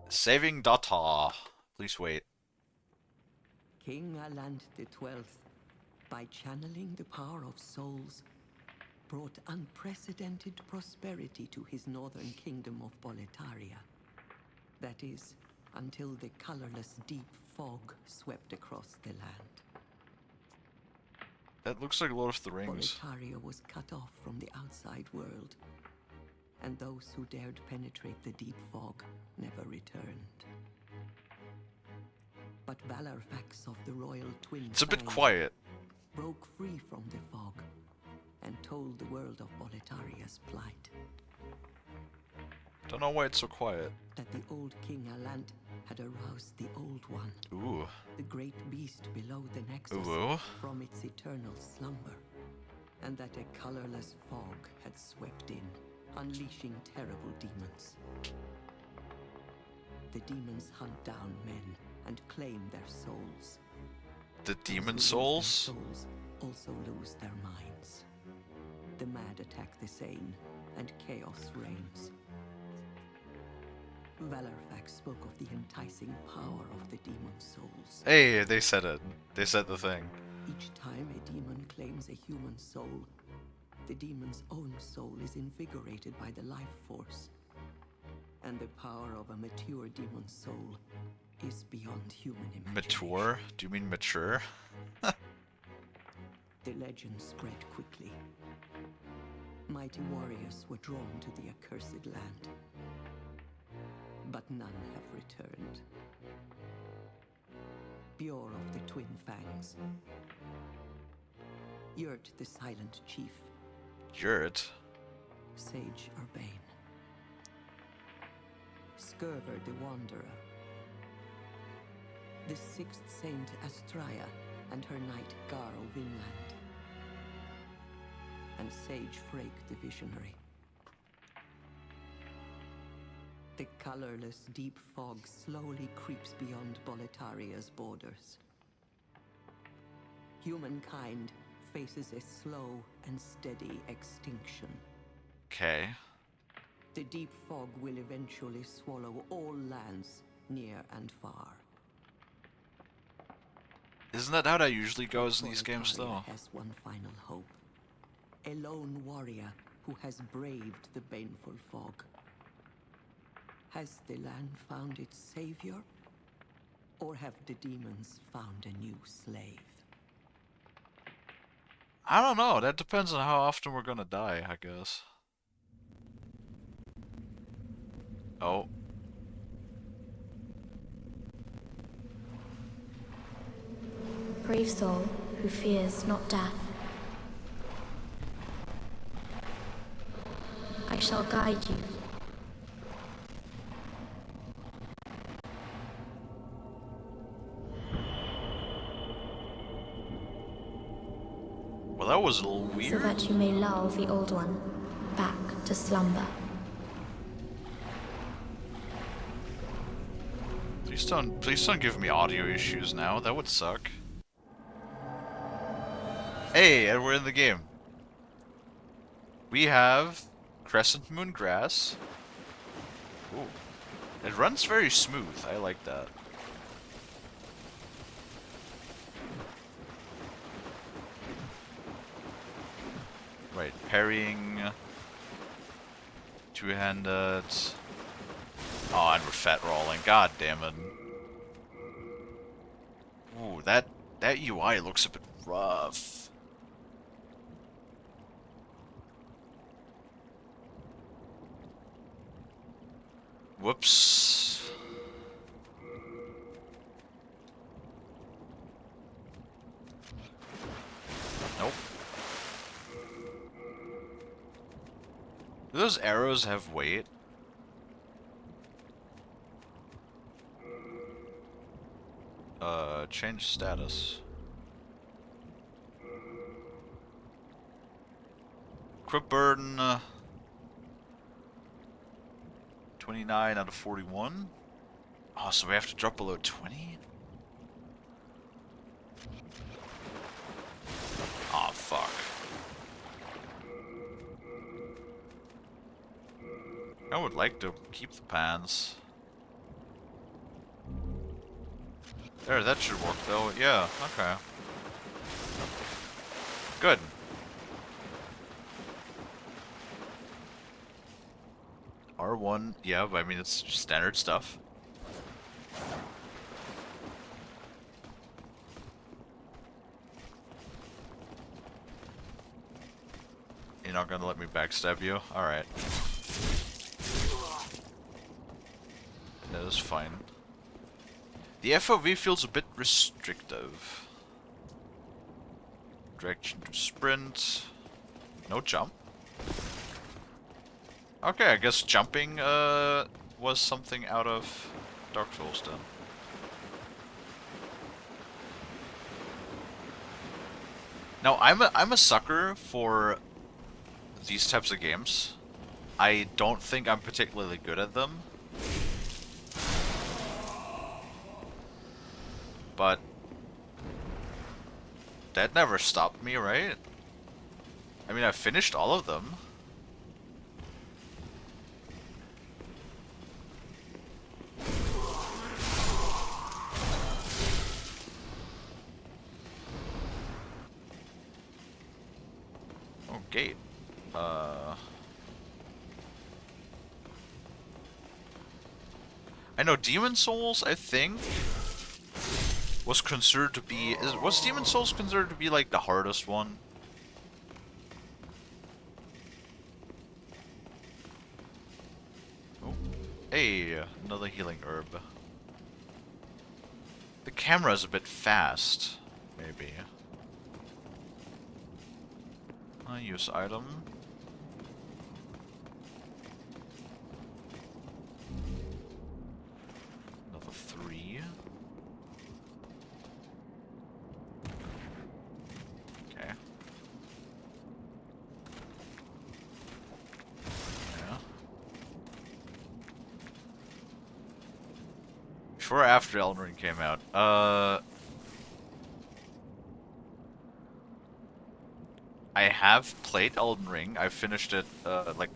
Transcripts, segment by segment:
Saving data. Please wait. King Alant XII, by channeling the power of souls, brought unprecedented prosperity to his northern kingdom of Boletaria. That is, until the colorless deep fog swept across the land. That looks like Lord of the Rings. Boletaria was cut off from the outside world, and those who dared penetrate the deep fog never returned. But Valarfax of the royal twin It's a bit Fang quiet. broke free from the fog and told the world of Boletaria's plight. Don't know why it's so quiet. That the old King Alant had aroused the Old One, Ooh. the great beast below the Nexus, Ooh. from its eternal slumber, and that a colorless fog had swept in, unleashing terrible demons. The demons hunt down men and claim their souls. The demon Those who lose souls? their souls also lose their minds. The mad attack the sane, and chaos reigns. Valarfax spoke of the enticing power of the demon souls. Hey, they said it. They said the thing. Each time a demon claims a human soul, the demon's own soul is invigorated by the life force. And the power of a mature demon soul is beyond human imagination. Mature? Do you mean mature? The legend spread quickly. Mighty warriors were drawn to the accursed land, but none have returned. Bjor of the Twin Fangs, Yurt the Silent Chief, Yurt? Sage Urbane, Skurver the Wanderer, the Sixth Saint Astraea and her knight Garl Vinland, and Sage Frake the Visionary. The colorless deep fog slowly creeps beyond Boletaria's borders. Humankind faces a slow and steady extinction. Okay. The deep fog will eventually swallow all lands, near and far. Isn't that how that usually goes in these games, Boletaria though? has one final hope. A lone warrior who has braved the baneful fog. Has the land found its savior? Or have the demons found a new slave? I don't know. That depends on how often we're gonna die, I guess. Oh. Brave soul who fears not death. I shall guide you. Well, that was a little So weird. that you may lull the old one back to slumber. Please don't give me audio issues now. That would suck. Hey, and we're in the game. We have Crescent Moon Grass. Ooh. It runs very smooth. I like that. Right, parrying. Two-handed. Oh, and we're fat rolling. God damn it. Ooh, that UI looks a bit rough. Whoops. Nope. Do those arrows have weight? Change status. Equip burden. 29 out of 41. Oh, so we have to drop below 20? Oh, fuck. I would like to keep the pans. There, that should work though. Yeah, okay. Good. R1, yeah, but I mean, it's just standard stuff. You're not gonna let me backstab you? Alright. That is fine. The FOV feels a bit restrictive. Direction to sprint. No jump. Okay, I guess jumping was something out of Dark Souls then. Now I'm a sucker for these types of games. I don't think I'm particularly good at them. But that never stopped me, right? I mean, I finished all of them. Oh, gate. I know Demon Souls, I think, was considered to be... was Demon Souls considered to be, like, the hardest one? Oh. Hey, another healing herb. The camera's a bit fast, maybe. Use item. Another 3. Okay. Yeah. Before or after Elden Ring came out? I have played Elden Ring. I finished it, like...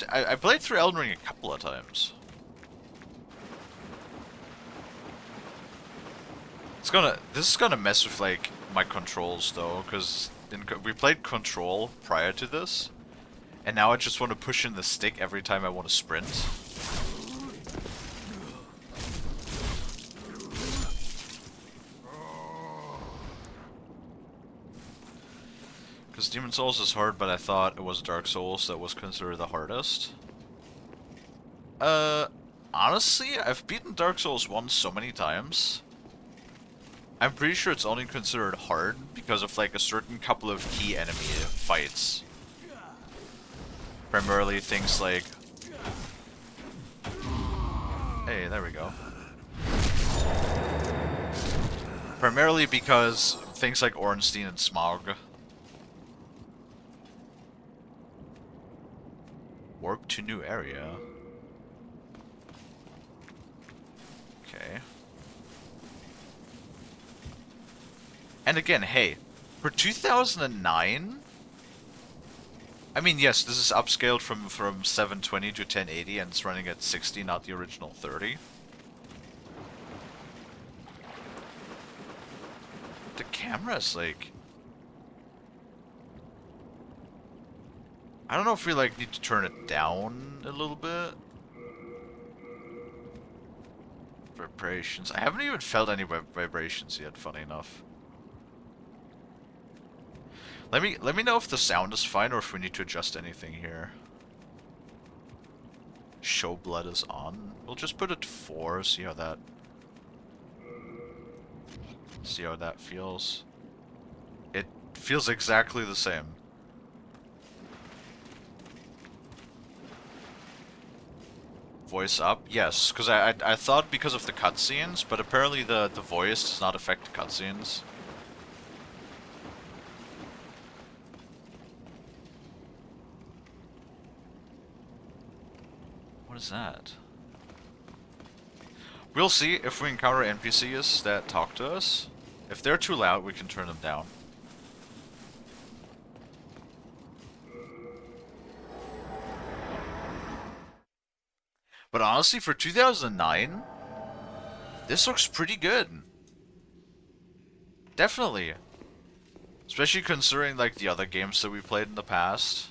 I played through Elden Ring a couple of times. This is gonna mess with, like, my controls, though, because we played Control prior to this, and now I just want to push in the stick every time I want to sprint. Because Demon Souls is hard, but I thought it was Dark Souls that was considered the hardest. Honestly, I've beaten Dark Souls 1 so many times. I'm pretty sure it's only considered hard because of, like, a certain couple of key enemy fights. Primarily things like... Hey, there we go. Primarily because things like Ornstein and Smaug. Warp to new area. Okay. And again, hey, for 2009... I mean, yes, this is upscaled from 720 to 1080 and it's running at 60, not the original 30. The camera's like... I don't know if we, like, need to turn it down a little bit. Vibrations. I haven't even felt any vibrations yet, funny enough. Let me know if the sound is fine or if we need to adjust anything here. Show blood is on. We'll just put it to 4, see how that feels. It feels exactly the same. Voice up? Yes, because I thought because of the cutscenes, but apparently the voice does not affect the cutscenes. What is that? We'll see if we encounter NPCs that talk to us. If they're too loud, we can turn them down. But honestly, for 2009, this looks pretty good. Definitely. Especially considering, like, the other games that we played in the past.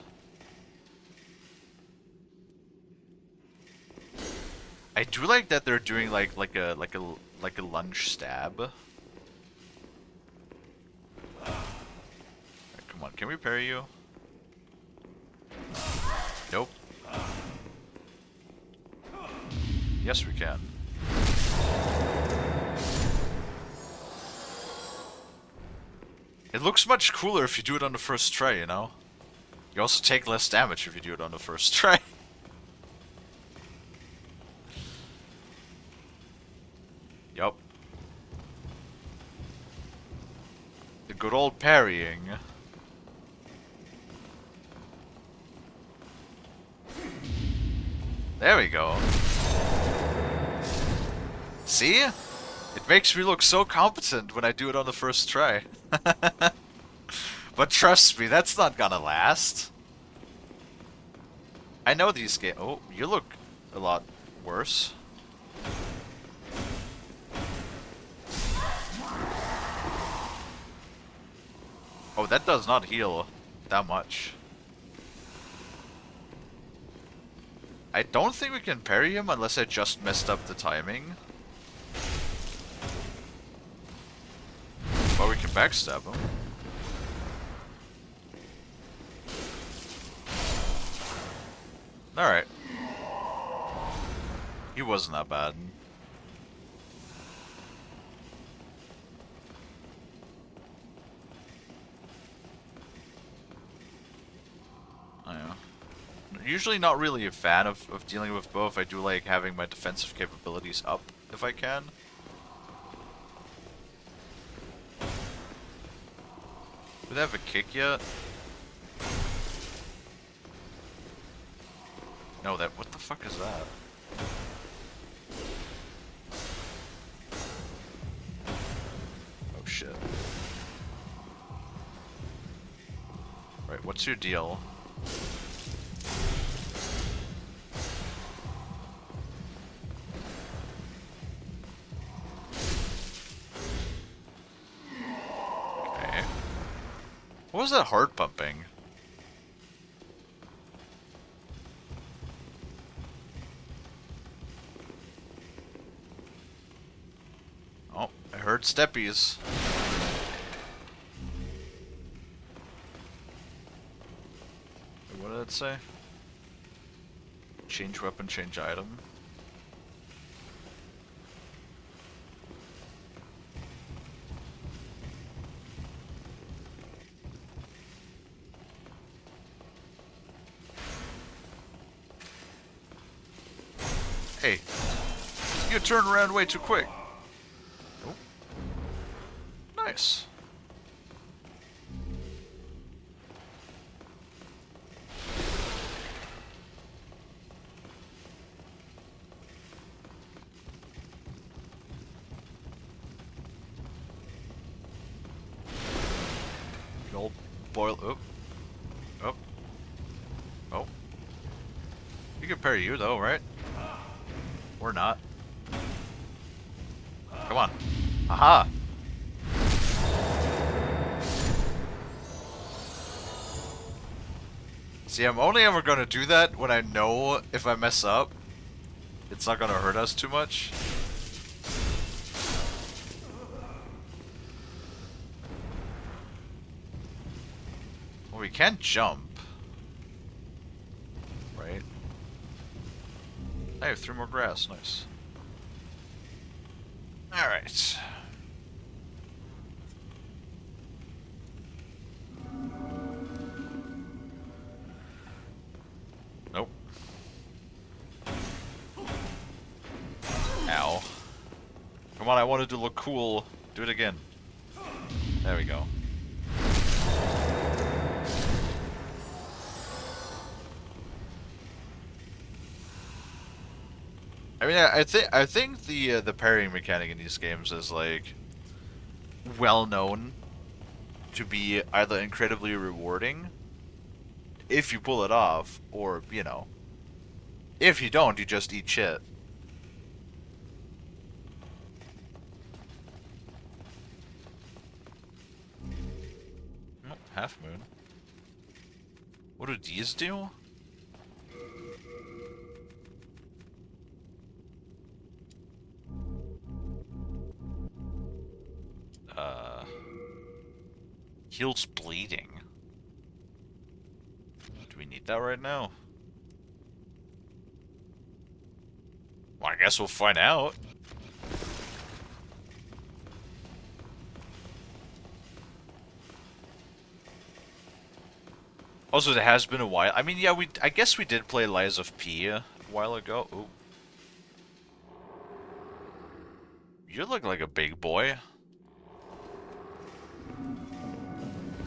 I do like that they're doing, like a lunge stab. Right, come on, can we parry you? Nope. Yes, we can. It looks much cooler if you do it on the first try, you know? You also take less damage if you do it on the first try. Yup. The good old parrying. There we go. See? It makes me look so competent when I do it on the first try. But trust me, that's not gonna last. I know these games. Oh, you look a lot worse. Oh, that does not heal that much. I don't think we can parry him unless I just messed up the timing. But we can backstab him. Alright. He wasn't that bad. I know. Usually not really a fan of dealing with both. I do like having my defensive capabilities up if I can. Do they have a kick yet? No, that. What the fuck is that? Oh shit. Right, what's your deal? Okay. What was that heart pumping? Oh, I heard steppies. What did it say? Change weapon, change item. Hey, you turned around way too quick. Oh. Nice. Good old boil. Oh. Oh. Oh. You can parry you though, right? Or not. Come on. Aha! See, I'm only ever gonna do that when I know if I mess up, it's not gonna hurt us too much. Well, we can jump. Right? I have 3 more grass, nice. Alright. Nope. Ow. Come on, I wanted to look cool. Do it again. There we go. I mean, I think the parrying mechanic in these games is like well known to be either incredibly rewarding if you pull it off, or you know, If you don't, you just eat shit. Oh, half moon. What do these do? Heals bleeding. Do we need that right now? Well, I guess we'll find out. Also, it has been a while. I mean, yeah, I guess we did play Lies of P a while ago. Ooh. You look like a big boy.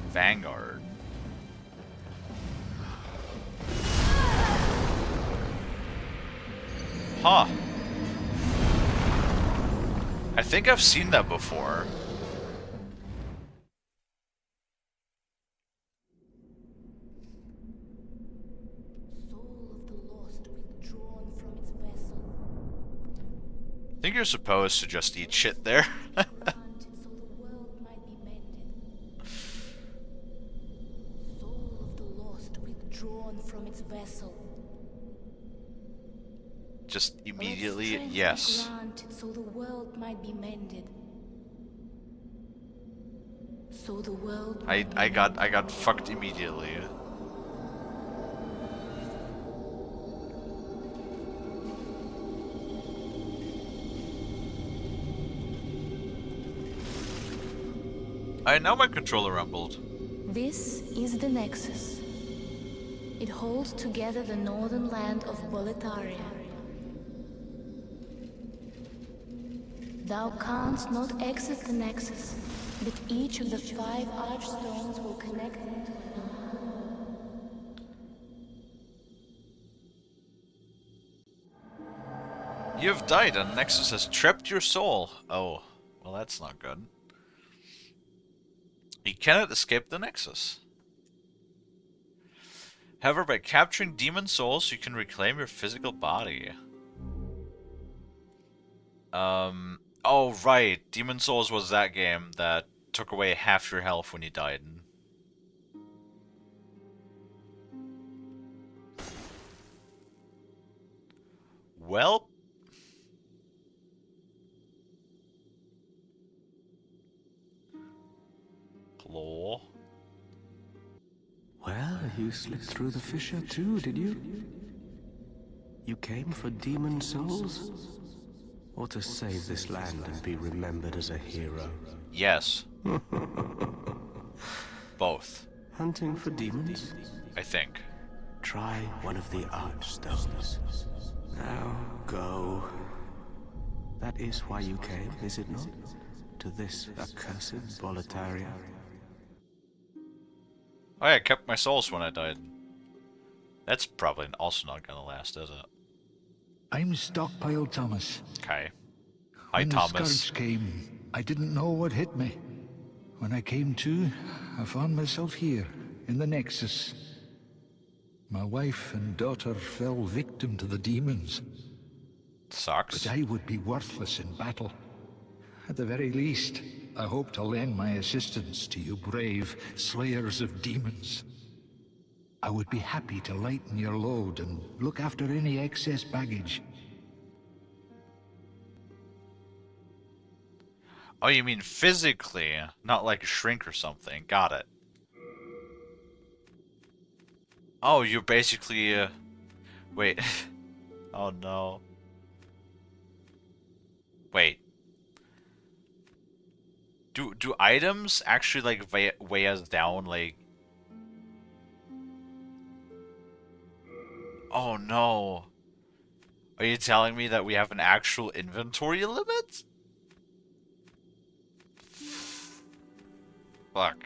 Vanguard. Huh. I think I've seen that before. Soul of the lost withdrawn from its vessel. I think you're supposed to just eat shit there. Grant so the world might be mended. Soul of the lost withdrawn from its vessel. Just Let immediately, strength be yes. granted so the world might be mended. So the world I might be got fucked immediately. Now my controller rumbled. This is the Nexus. It holds together the northern land of Boletaria. Thou canst not exit the Nexus, but each of the 5 archstones will connect them to You have died and Nexus has trapped your soul. Oh, well that's not good. You cannot escape the Nexus. However, by capturing demon souls, you can reclaim your physical body. Oh right, Demon Souls was that game that took away half your health when you died. Well... Claw. Well, you slipped through the fissure too, did you? You came for demon souls? Or to save this land and be remembered as a hero? Yes. Both, Hunting for demons? I think. Try one of the archstones. Now, go. That is why you came, is it not? To this accursed Boletaria? Oh yeah, I kept my souls when I died. That's probably also not gonna last, is it? I'm Stockpile Thomas. Okay. Hi, When the Thomas. Scourge came, I didn't know what hit me. When I came to, I found myself here, in the Nexus. My wife and daughter fell victim to the demons, Sucks. but I would be worthless in battle. At the very least, I hope to lend my assistance to you brave slayers of demons. I would be happy to lighten your load and look after any excess baggage. Oh, you mean physically, not like a shrink or something. Got it. Oh, you're basically, wait. Oh no. Wait. Do items actually, like, weigh us down, like... Oh no. Are you telling me that we have an actual inventory limit? Fuck.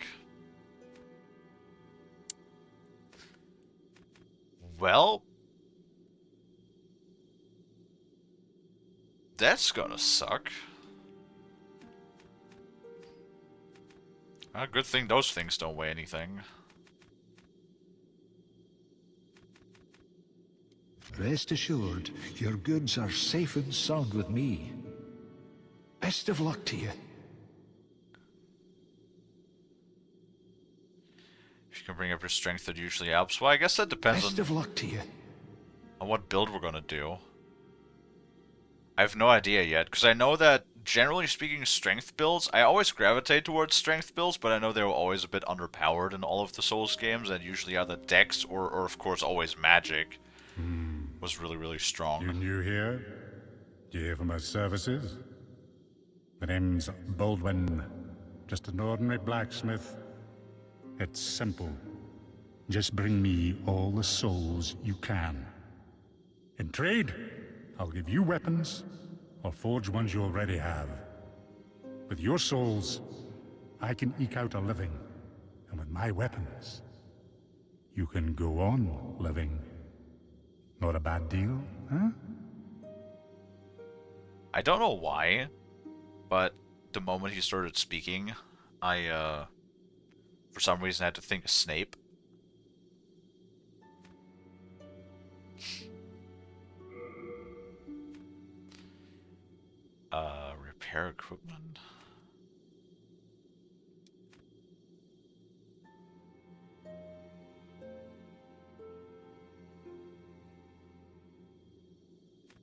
Well... That's gonna suck. Good thing those things don't weigh anything. Rest assured, your goods are safe and sound with me. Best of luck to you. If you can bring up your strength, that usually helps. Well, I guess that depends Best of luck to you. on what build we're gonna do. I have no idea yet, because I know that, generally speaking, strength builds, I always gravitate towards strength builds, but I know they're always a bit underpowered in all of the Souls games, and usually either Dex or of course, always Magic was really, really strong. You new here? Do you hear from my services? The name's Baldwin. Just an ordinary blacksmith. It's simple. Just bring me all the souls you can. In trade, I'll give you weapons, or forge ones you already have. With your souls, I can eke out a living. And with my weapons, you can go on living. Not a bad deal, huh? I don't know why, but the moment he started speaking, I, for some reason had to think of Snape. Repair equipment.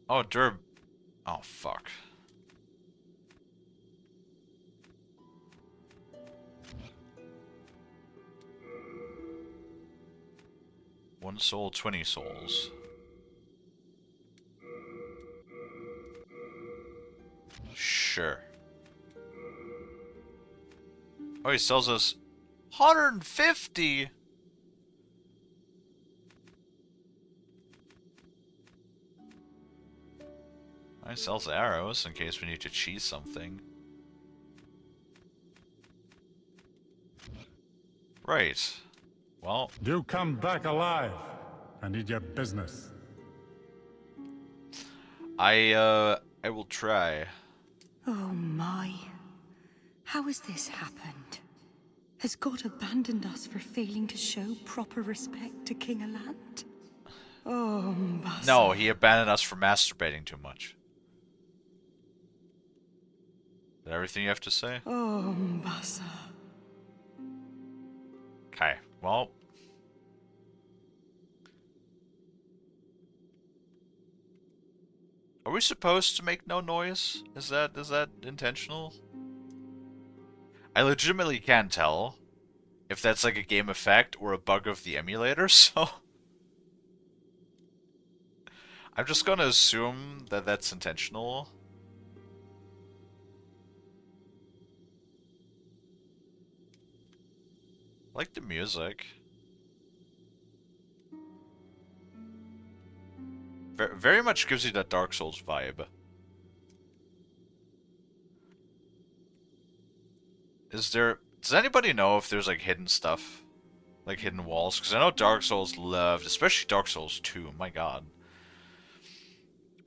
Oh, Durb. Oh, fuck. One soul, 20 souls. Sure. Oh, he sells us 150! He sells arrows in case we need to cheese something. Right. Well, Do come back alive. I need your business. I will try. Oh my. How has this happened? Has God abandoned us for failing to show proper respect to King Alant? Oh, Mbasa. No, he abandoned us for masturbating too much. Is that everything you have to say? Oh, Mbasa. Okay, well. Are we supposed to make no noise? Is that intentional? I legitimately can't tell if that's like a game effect or a bug of the emulator, so I'm just gonna assume that that's intentional. I like the music. Very much gives you that Dark Souls vibe. Does anybody know if there's like hidden stuff? Like hidden walls? Because I know Dark Souls loved, especially Dark Souls 2, my god.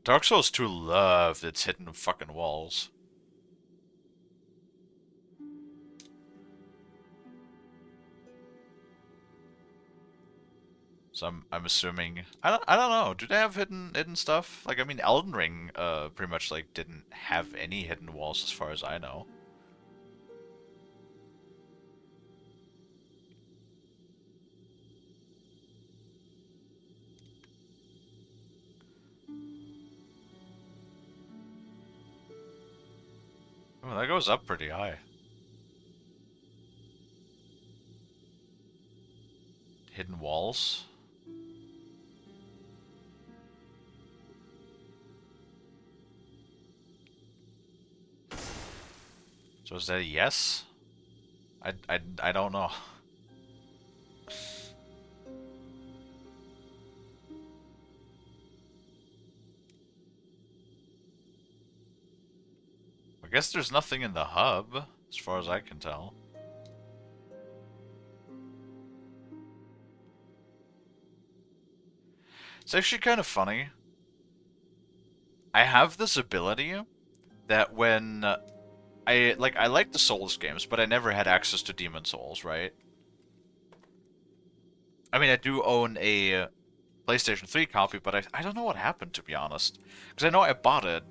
Dark Souls 2 loved its hidden fucking walls. So I'm assuming I don't know. Do they have hidden stuff? Like I mean Elden Ring pretty much like didn't have any hidden walls as far as I know. Oh, that goes up pretty high. Hidden walls. So is that a yes? I don't know. I guess there's nothing in the hub, as far as I can tell. It's actually kind of funny. I have this ability that when I like the Souls games, but I never had access to Demon Souls, right? I mean, I do own a PlayStation 3 copy, but I don't know what happened, to be honest. Because I know I bought it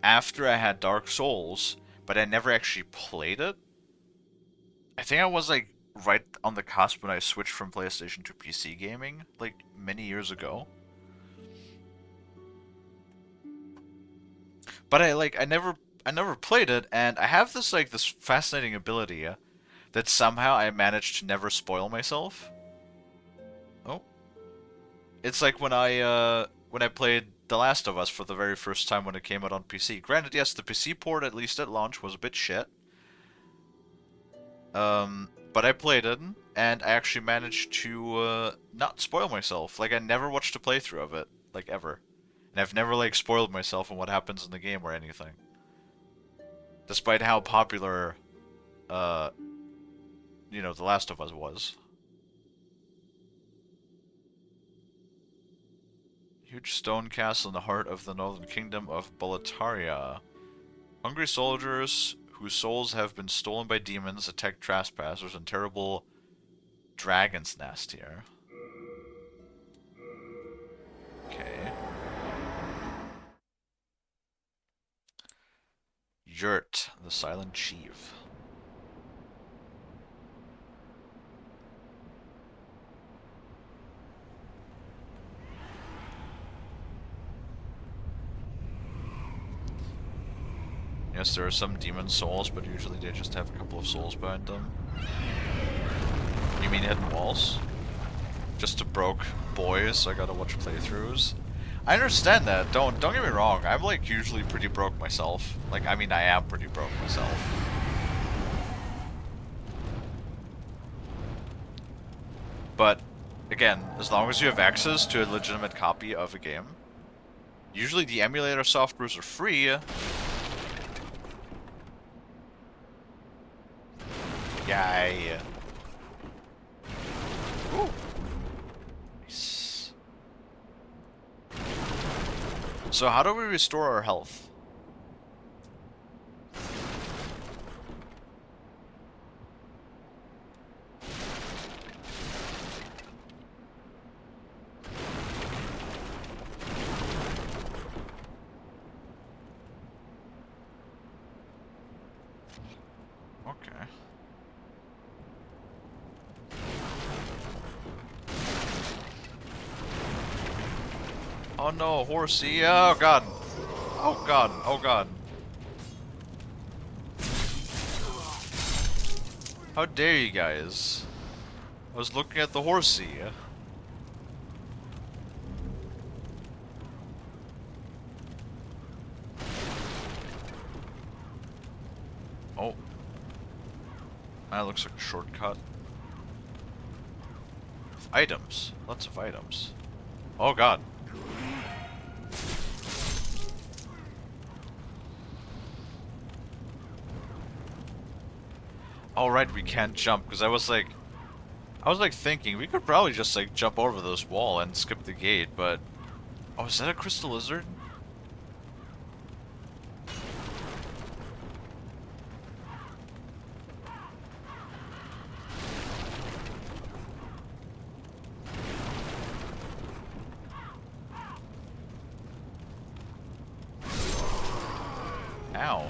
after I had Dark Souls, but I never actually played it. I think I was like right on the cusp when I switched from PlayStation to PC gaming, like many years ago. But I never played it, and I have this fascinating ability that somehow I managed to never spoil myself. Oh, it's like when I played The Last of Us for the very first time when it came out on PC. Granted, yes, the PC port at least at launch was a bit shit. But I played it, and I actually managed to not spoil myself. Like I never watched a playthrough of it, like ever, and I've never like spoiled myself on what happens in the game or anything, despite how popular, uh, The Last of Us was. Huge stone castle in the heart of the northern kingdom of Boletaria. Hungry soldiers whose souls have been stolen by demons attack trespassers and terrible dragon's nest here. Okay. Yurt, the silent chief. Yes, there are some demon souls, but usually they just have a couple of souls behind them. You mean hidden walls? Just to broke boys, I gotta watch playthroughs. I understand that. Don't get me wrong. I'm like usually pretty broke myself. Like I mean I am pretty broke myself. But again, as long as you have access to a legitimate copy of a game, usually the emulator softwares are free. Yay. Ooh. Nice. So how do we restore our health? Okay. Oh no, horsey. Oh god. Oh god. Oh god. How dare you guys? I was looking at the horsey. Oh. That looks like a shortcut. Items. Lots of items. Oh god. All right, we can't jump because I was like thinking we could probably just like jump over this wall and skip the gate, but oh, is that a crystal lizard? Ow.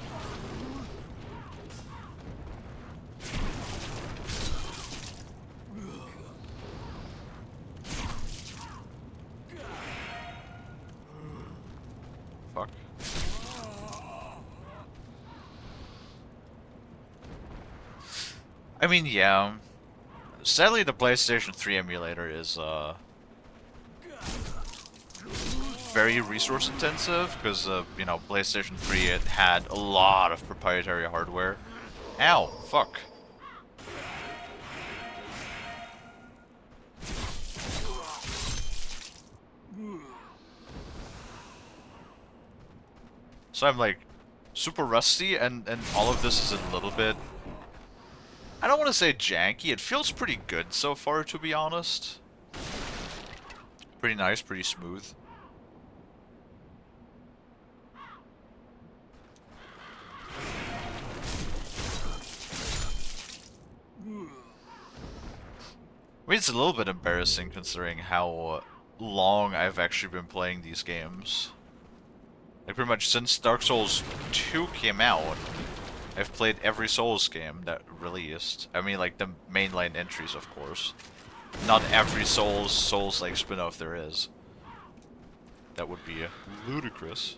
Fuck. I mean, yeah. Sadly, the PlayStation 3 emulator is, very resource intensive, because, PlayStation 3, it had a lot of proprietary hardware. Ow, fuck. So I'm like super rusty, and all of this is a little bit, I don't want to say janky, it feels pretty good so far, to be honest. Pretty nice, pretty smooth. I mean, it's a little bit embarrassing considering how long I've actually been playing these games. Like, pretty much since Dark Souls 2 came out, I've played every Souls game that released. I mean, like, the mainline entries, of course. Not every Souls-like spin-off there is. That would be ludicrous.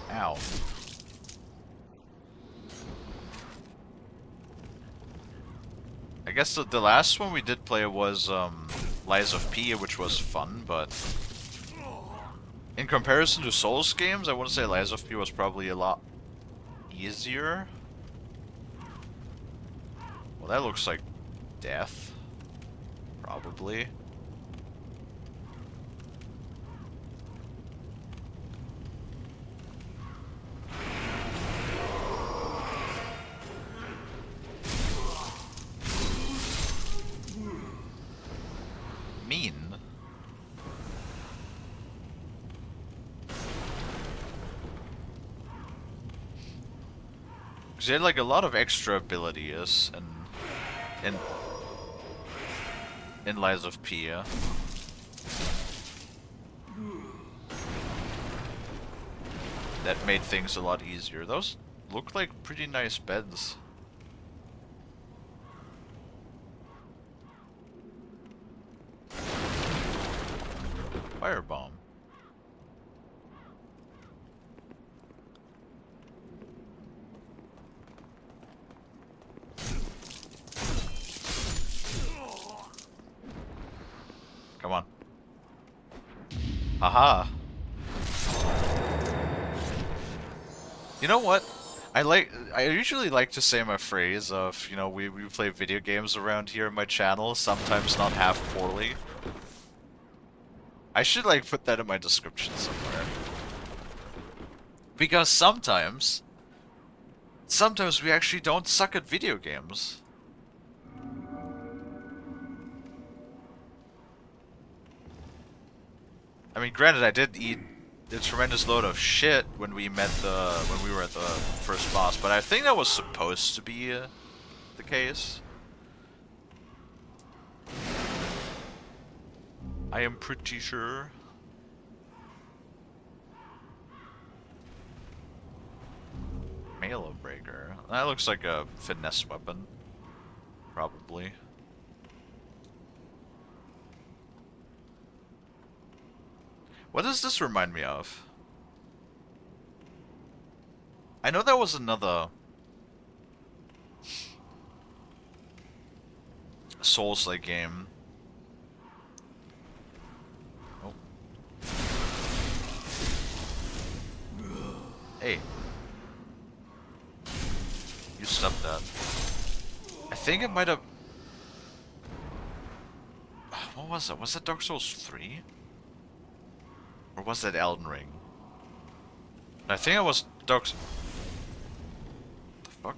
Ow. I guess the last one we did play was Lies of P, which was fun, but in comparison to Souls games, I wouldn't say Lies of P was probably a lot easier. Well, that looks like death. Probably. Mean. Because they had like a lot of extra abilities in Lies of P. That made things a lot easier. Those look like pretty nice beds. Firebomb. Come on. Haha. You know what? I usually like to say my phrase of, you know, we play video games around here in my channel, sometimes not half poorly. I should like put that in my description somewhere. Because sometimes we actually don't suck at video games. I mean, granted, I did eat a tremendous load of shit when we were at the first boss, but I think that was supposed to be the case. I am pretty sure. Halo Breaker. That looks like a finesse weapon. Probably. What does this remind me of? I know that was another Souls-like game. Oh. Hey. You stopped that. I think it might have... What was that? Was that Dark Souls 3? Or was that Elden Ring? I think it was Dark... What the fuck?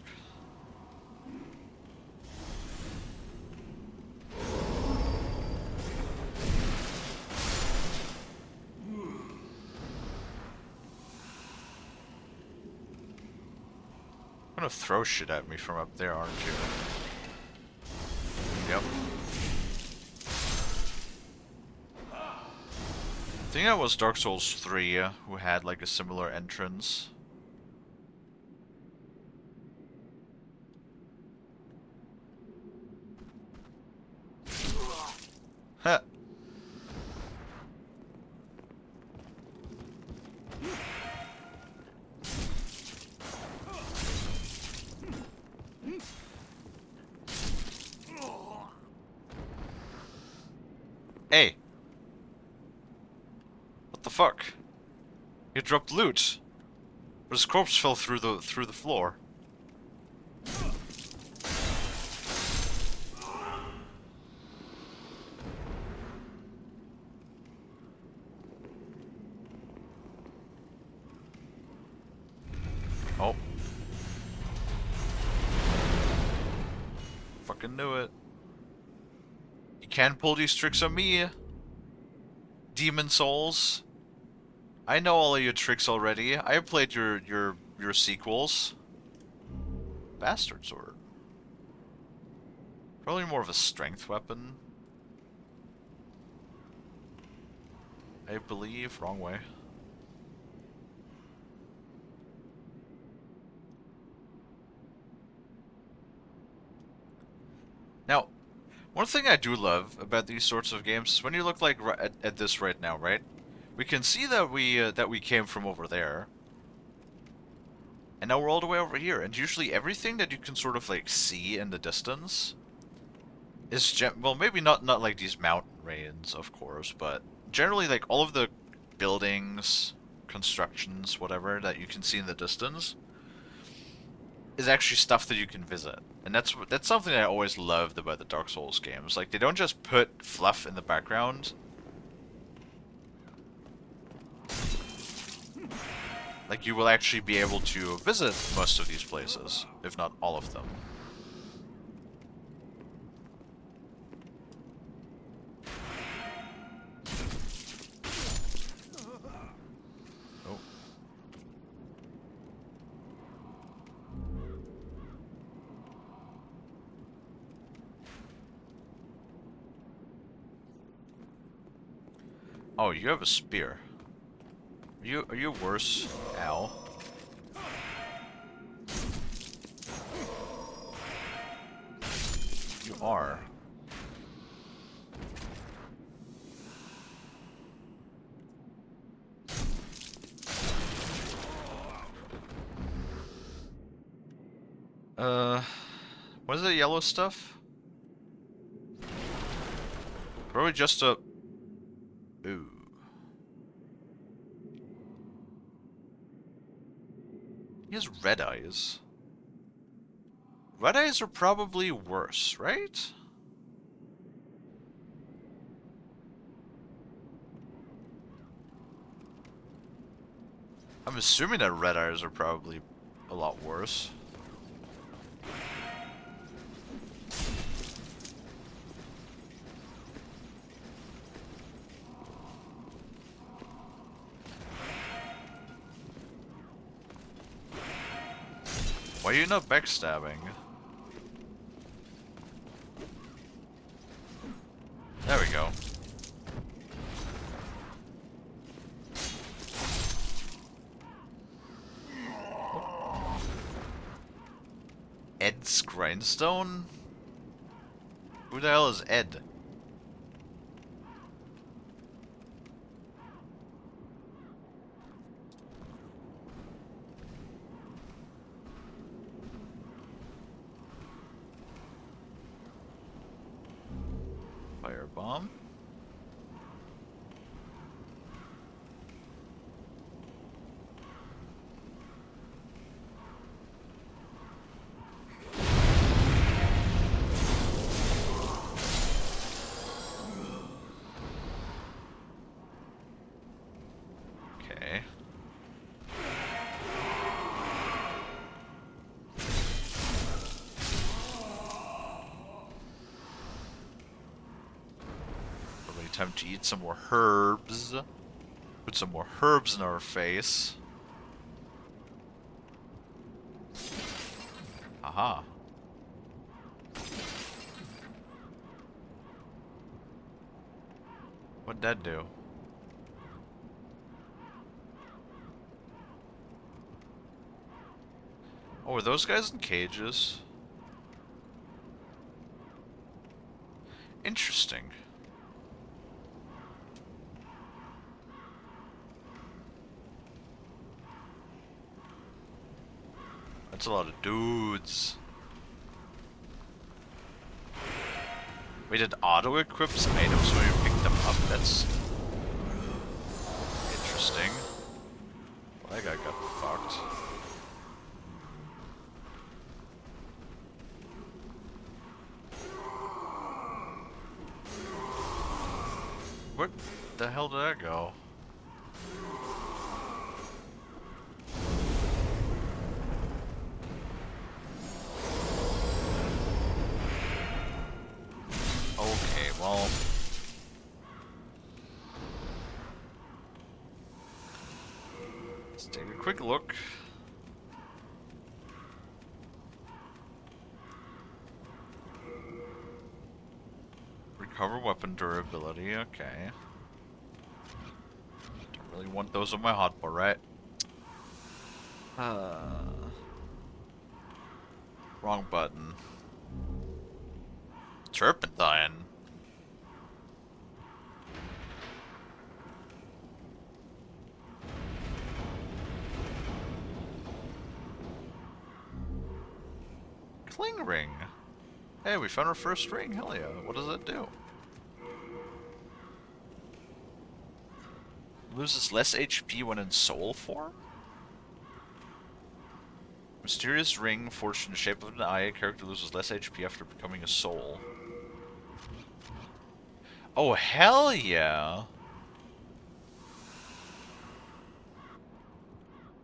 You're gonna throw shit at me from up there, aren't you? Yep. I think that was Dark Souls 3 who had like a similar entrance. Huh. Hey. What the fuck? He dropped loot. But his corpse fell through the floor. Oh. Fucking knew it. You can't pull these tricks on me. Demon Souls. I know all of your tricks already. I played your sequels. Bastard sword. Probably more of a strength weapon. I believe. Wrong way. Now, one thing I do love about these sorts of games is when you look like at this right now, right? We can see that we came from over there, and now we're all the way over here. And usually everything that you can sort of like see in the distance is well, maybe not like these mountain ranges, of course, but generally like all of the buildings, constructions, whatever that you can see in the distance is actually stuff that you can visit. And that's something I always loved about the Dark Souls games. Like, they don't just put fluff in the background. Like, you will actually be able to visit most of these places, if not all of them. Oh. Oh, you have a spear. Are you worse? Ow. You are. What is the yellow stuff? Probably just a... Ooh. He has red eyes. Red eyes are probably worse, right? I'm assuming that red eyes are probably a lot worse. Why are you not backstabbing? There we go. Ed's Grindstone? Who the hell is Ed? Firebomb? Okay. Probably time to eat some more herbs. Put some more herbs in our face. Aha. What'd that do? Oh, are those guys in cages? Interesting. That's a lot of dudes. We did auto-equip some items when we picked them up. That's interesting. Well, that guy got fucked. Where the hell did that go? Okay, well... Let's take a quick look. Recover weapon durability, okay. Don't really want those on my hotbar, right? Wrong button. Turpentine. Cling ring. Hey, we found our first ring. Hell yeah. What does that do? Loses less HP when in soul form? Mysterious ring forged in the shape of an eye. A character loses less HP after becoming a soul. Oh, hell yeah.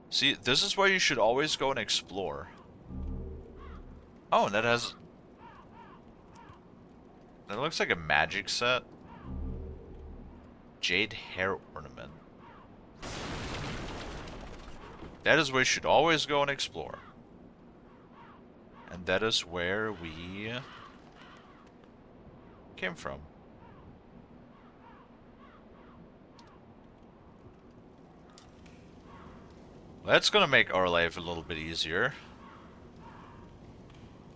See, this is why you should always go and explore. Oh, and that has... That looks like a magic set. Jade hair ornament. That is where you should always go and explore. And that is where we came from. That's gonna make our life a little bit easier.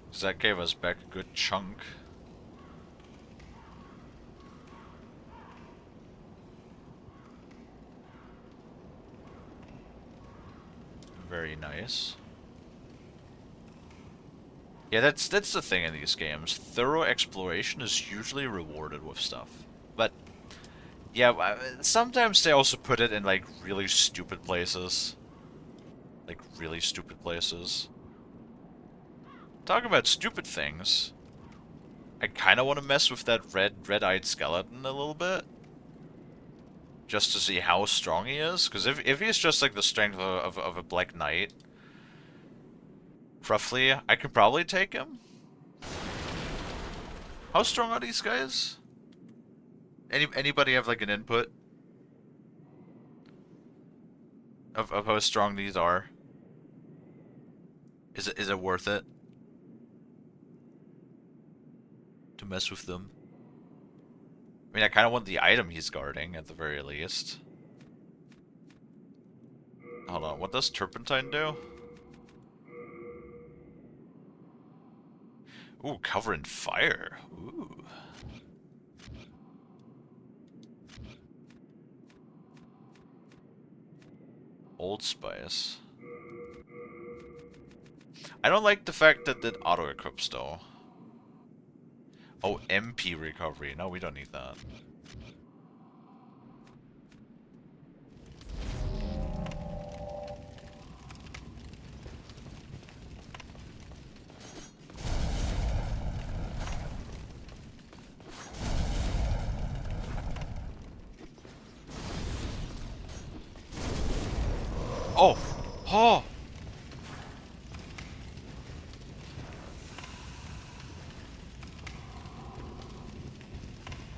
Because that gave us back a good chunk. Very nice. Yeah, that's the thing in these games. Thorough exploration is usually rewarded with stuff. But, yeah, sometimes they also put it in, like, really stupid places. Like, really stupid places. Talking about stupid things, I kind of want to mess with that red-eyed skeleton a little bit. Just to see how strong he is. Because if he's just, like, the strength of a Black Knight, roughly, I could probably take him. How strong are these guys? Anybody have like an input of how strong these are? Is it worth it to mess with them? I mean, I kind of want the item he's guarding at the very least. Hold on, what does Turpentine do? Ooh, cover in fire. Ooh. Old Spice. I don't like the fact that it auto-equips though. Oh, MP recovery. No, we don't need that. Oh! Oh!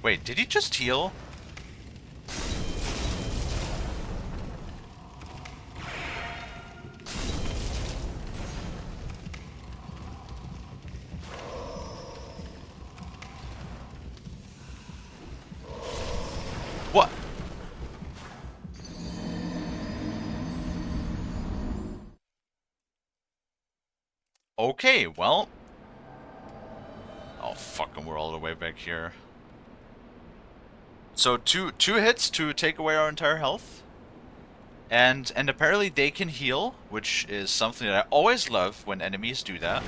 Wait, did he just heal? What? Okay, well. Oh, fucking, we're all the way back here. So two hits to take away our entire health. And apparently they can heal, which is something that I always love when enemies do that.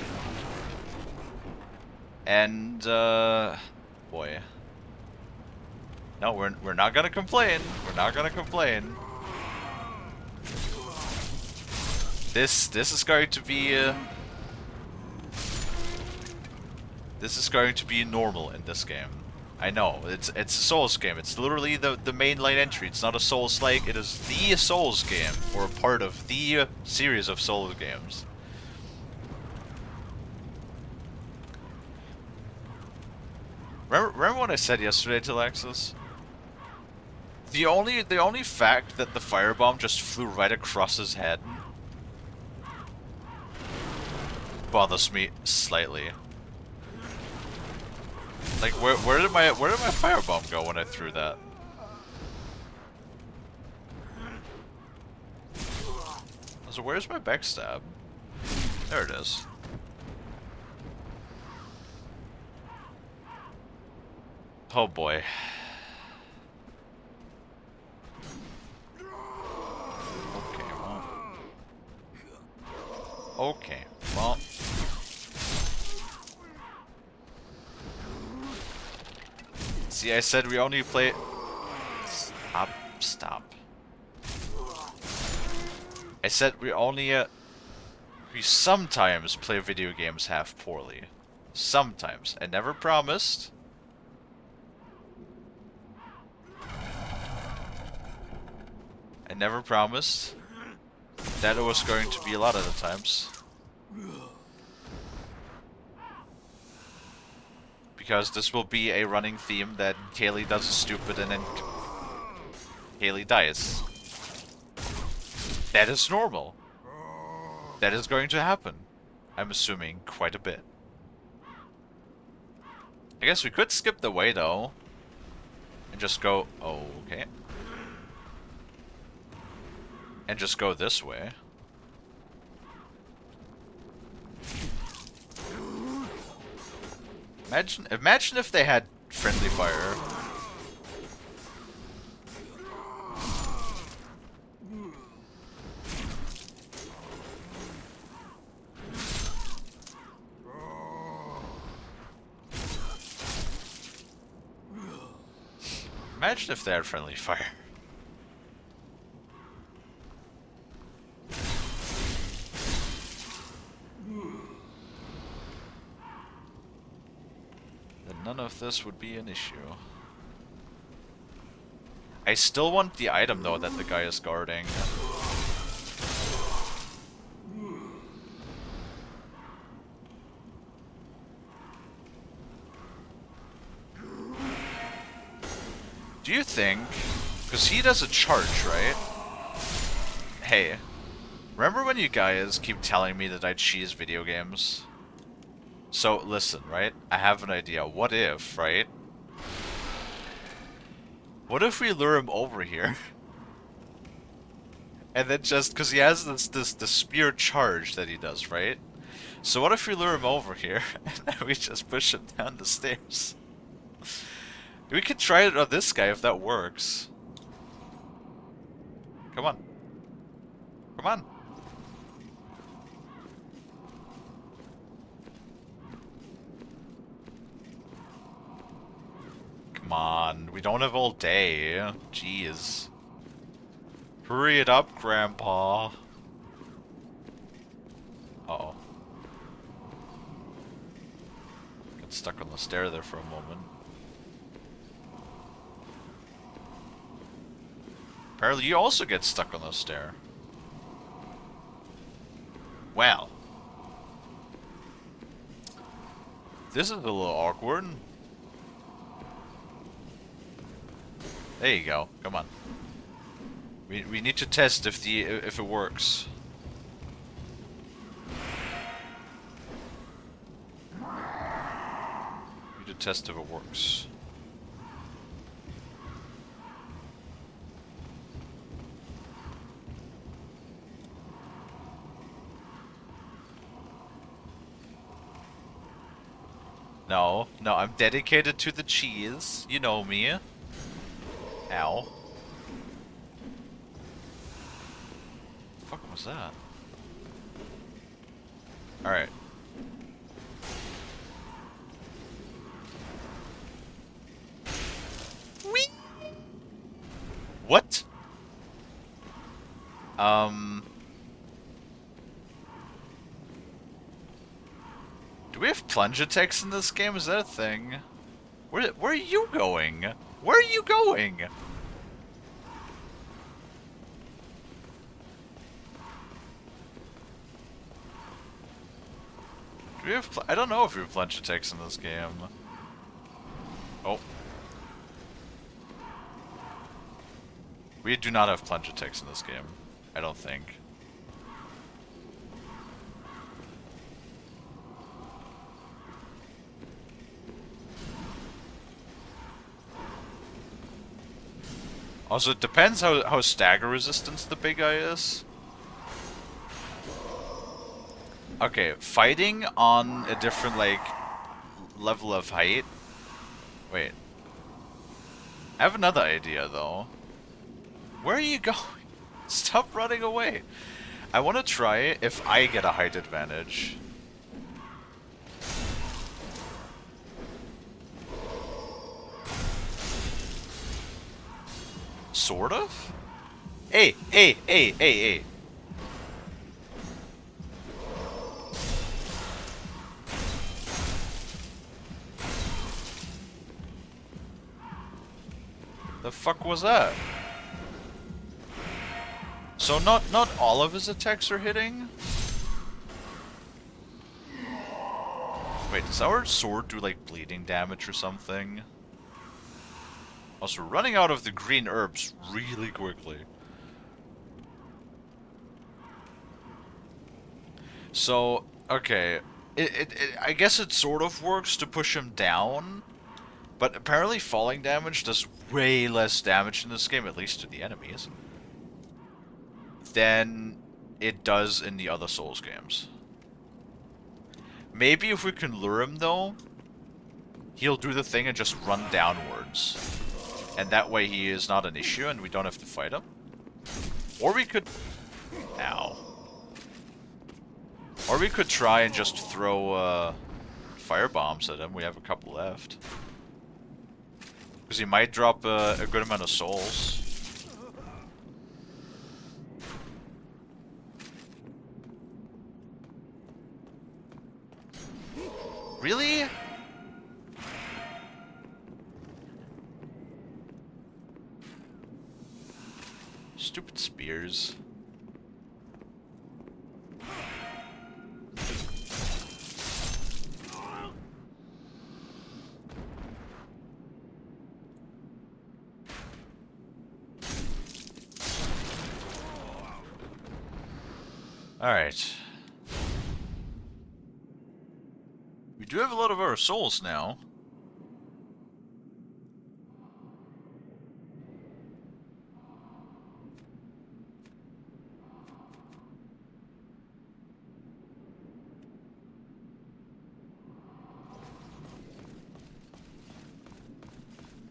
And boy. No, we're not gonna complain. We're not gonna complain. This is going to be this is going to be normal in this game. I know, it's a Souls game. It's literally the mainline entry. It's not a Souls-like, it is the Souls game, or a part of the series of Souls games. Remember what I said yesterday to Alexis? The only fact that the firebomb just flew right across his head bothers me slightly. Like where did my firebomb go when I threw that? So where's my backstab? There it is. Oh boy. Okay, well. See, I said we only play... Stop. I said we sometimes play video games half poorly. Sometimes. I never promised. I never promised that it was going to be a lot of the times. Because this will be a running theme that Kalie does stupid and then Kalie dies. That is normal. That is going to happen. I'm assuming quite a bit. I guess we could skip the way though. And just go... Oh, okay. And just go this way. Imagine if they had friendly fire. Imagine if they had friendly fire. Then none of this would be an issue. I still want the item though that the guy is guarding. Do you think, because he does a charge, right? Hey, remember when you guys keep telling me that I cheese video games? So listen, right? I have an idea. What if, right? What if we lure him over here? And then just, because he has the spear charge that he does, right? So what if we lure him over here, and then we just push him down the stairs? We could try it on this guy if that works. Come on. Come on. Come on. We don't have all day. Jeez. Hurry it up, Grandpa. Uh-oh. Got stuck on the stair there for a moment. Apparently you also get stuck on the stair. Well. This is a little awkward. There you go. Come on. We need to test if it works. We need to test if it works. No, I'm dedicated to the cheese. You know me. Ow. The fuck was that? Alright. Whee! What? Do we have plunge attacks in this game? Is that a thing? Where are you going? Where are you going? Do we have I don't know if we have plunge attacks in this game. Oh. We do not have plunge attacks in this game. I don't think. Also, it depends how stagger resistant the big guy is. Okay, fighting on a different, like, level of height. Wait. I have another idea, though. Where are you going? Stop running away. I want to try if I get a height advantage. Sort of? Hey, hey, hey, hey, hey. The fuck was that? So not all of his attacks are hitting? Wait, does our sword do like bleeding damage or something? Also, running out of the green herbs really quickly. So, okay. I guess it sort of works to push him down, but apparently falling damage does way less damage in this game, at least to the enemies, than it does in the other Souls games. Maybe if we can lure him, though, he'll do the thing and just run downwards. And that way he is not an issue and we don't have to fight him. Or we could... Ow. Or we could try and just throw fire bombs at him. We have a couple left. Because he might drop a good amount of souls. Really? Stupid spears. Alright. We do have a lot of our souls now.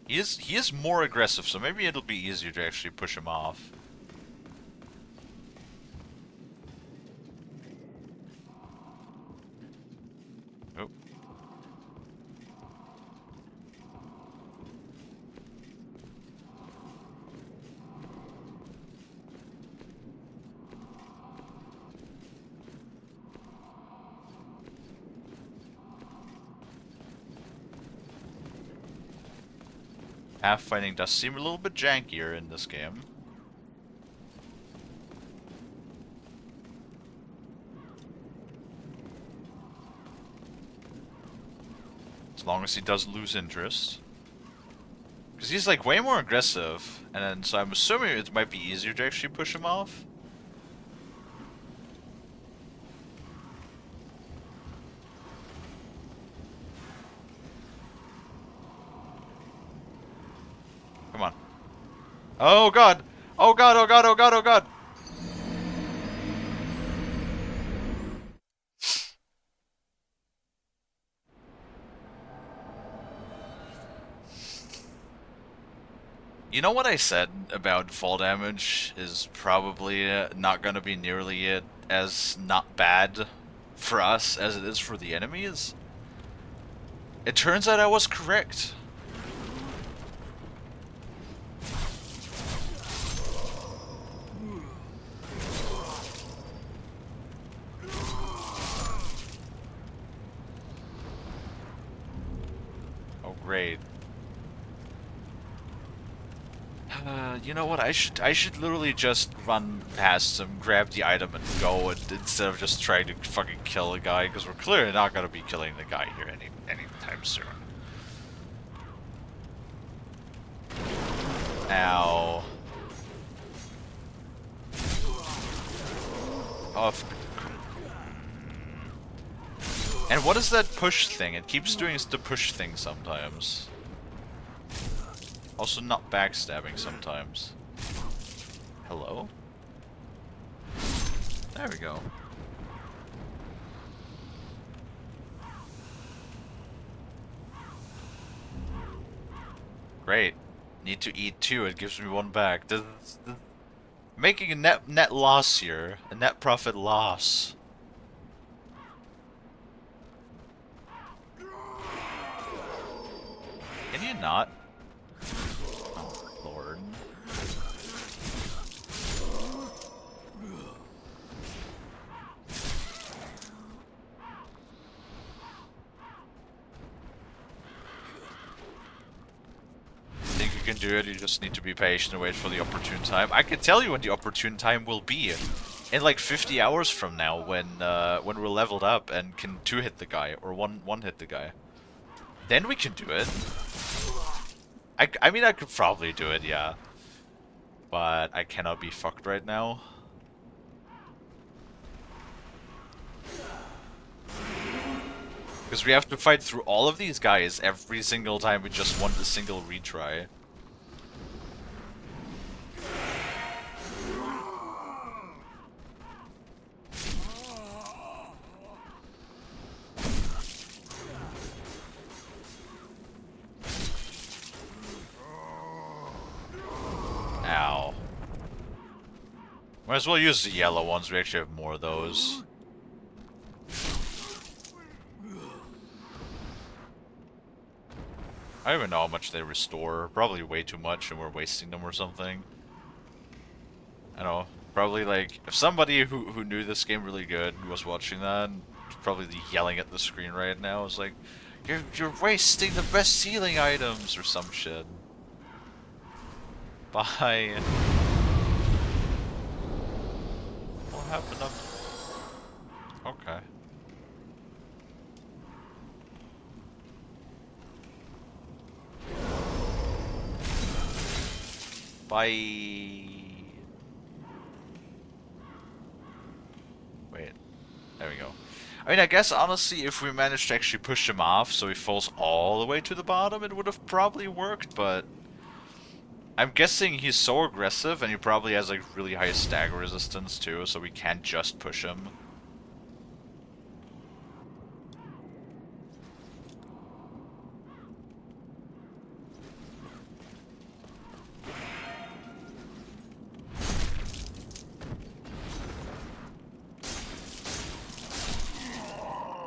He is more aggressive, so maybe it'll be easier to actually push him off. Oh. Half fighting does seem a little bit jankier in this game. As long as he doesn't lose interest. Because he's like way more aggressive, and then, so I'm assuming it might be easier to actually push him off. Come on. Oh god! Oh god, oh god, oh god, oh god! You know what I said about fall damage is probably not gonna be nearly as not bad for us as it is for the enemies? It turns out I was correct. Oh great. You know what? I should literally just run past him, grab the item, and go, instead of just trying to fucking kill a guy, because we're clearly not gonna be killing the guy here anytime soon. Ow. Of. And what is that push thing? It keeps doing the push thing sometimes. Also not backstabbing sometimes. Hello? There we go. Great. Need to eat 2, it gives me 1 back. Making a net loss here. A net profit loss. Can you not? Oh, Lord. Think you can do it, you just need to be patient and wait for the opportune time. I can tell you when the opportune time will be. In like 50 hours from now, when we're leveled up and can 2-hit the guy, or one-hit the guy. Then we can do it. I mean, I could probably do it, yeah. But I cannot be fucked right now. Because we have to fight through all of these guys every single time we just want a single retry. Ow. Might as well use the yellow ones, we actually have more of those. I don't even know how much they restore. Probably way too much and we're wasting them or something. I don't know. Probably like, if somebody who knew this game really good was watching that, probably yelling at the screen right now, is like, You're wasting the best sealing items or some shit. Bye. What happened up? Okay. Bye. Wait. There we go. I mean, I guess honestly, if we managed to actually push him off so he falls all the way to the bottom, it would have probably worked, but I'm guessing he's so aggressive and he probably has like really high stagger resistance too, so we can't just push him.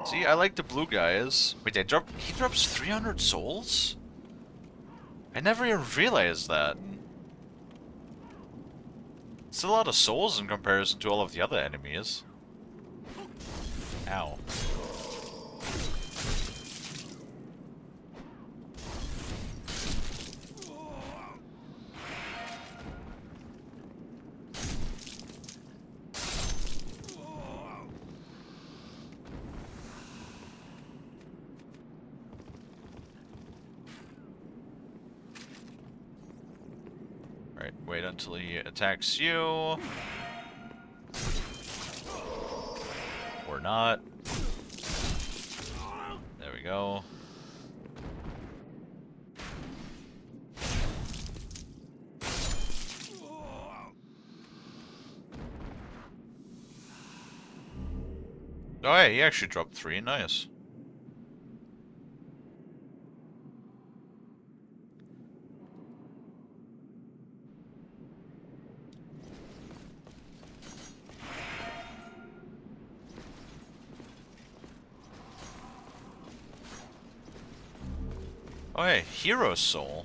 See, I like the blue guys. Wait, he drops 300 souls? I never even realized that. It's a lot of souls in comparison to all of the other enemies. Ow. Right, wait until he attacks you. Or not. There we go. Oh yeah, he actually dropped 3, nice. Oh hey, Hero Soul.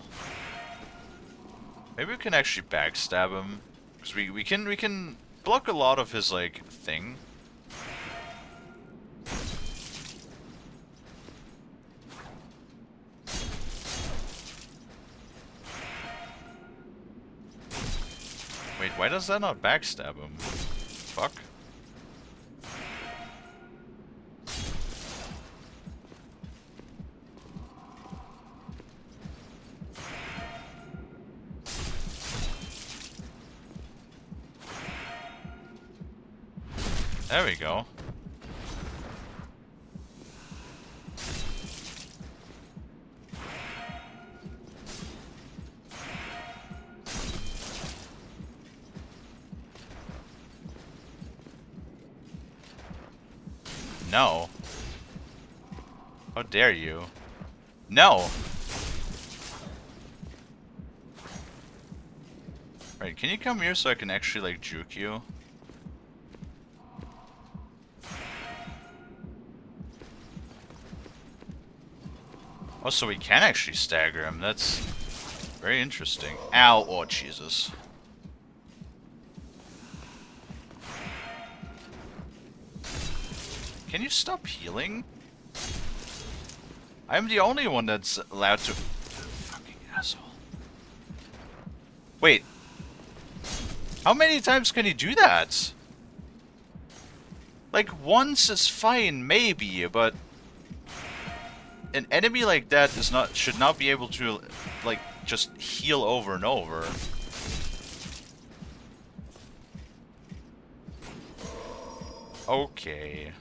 Maybe we can actually backstab him. Because we can block a lot of his like thing. Wait, why does that not backstab him? Fuck. There we go. No. How dare you? No! Right, can you come here so I can actually, like, juke you? Oh, so we can actually stagger him. That's very interesting. Ow! Oh, Jesus. Can you stop healing? I'm the only one that's allowed to... Fucking asshole. Wait. How many times can he do that? Like, once is fine, maybe, but... An enemy like that should not be able to, like, just heal over and over. Okay.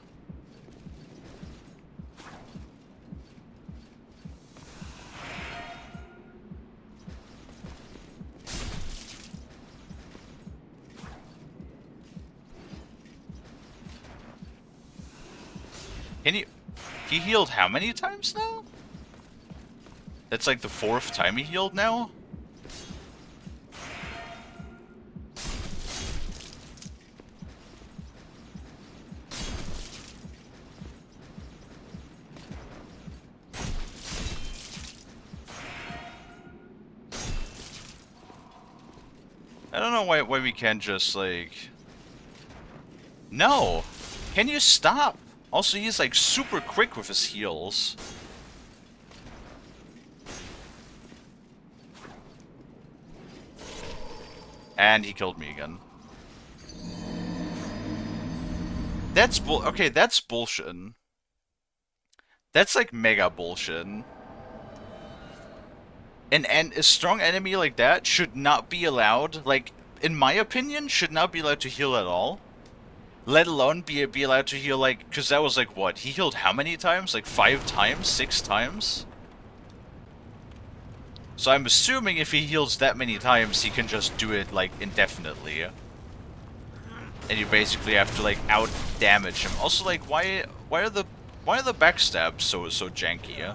Can you... He healed how many times now? That's like the 4th time he healed now? I don't know why we can't just, like... No! Can you stop? Also, he's, like, super quick with his heals. And he killed me again. That's okay, that's bullshit. That's, like, mega bullshit. A strong enemy like that should not be allowed, like, in my opinion, should not be allowed to heal at all. Let alone be allowed to heal, like, because that was, like, what? He healed how many times? Like, 5 times? 6 times? So I'm assuming if he heals that many times, he can just do it, like, indefinitely. And you basically have to, like, out-damage him. Also, like, why are the backstabs so janky?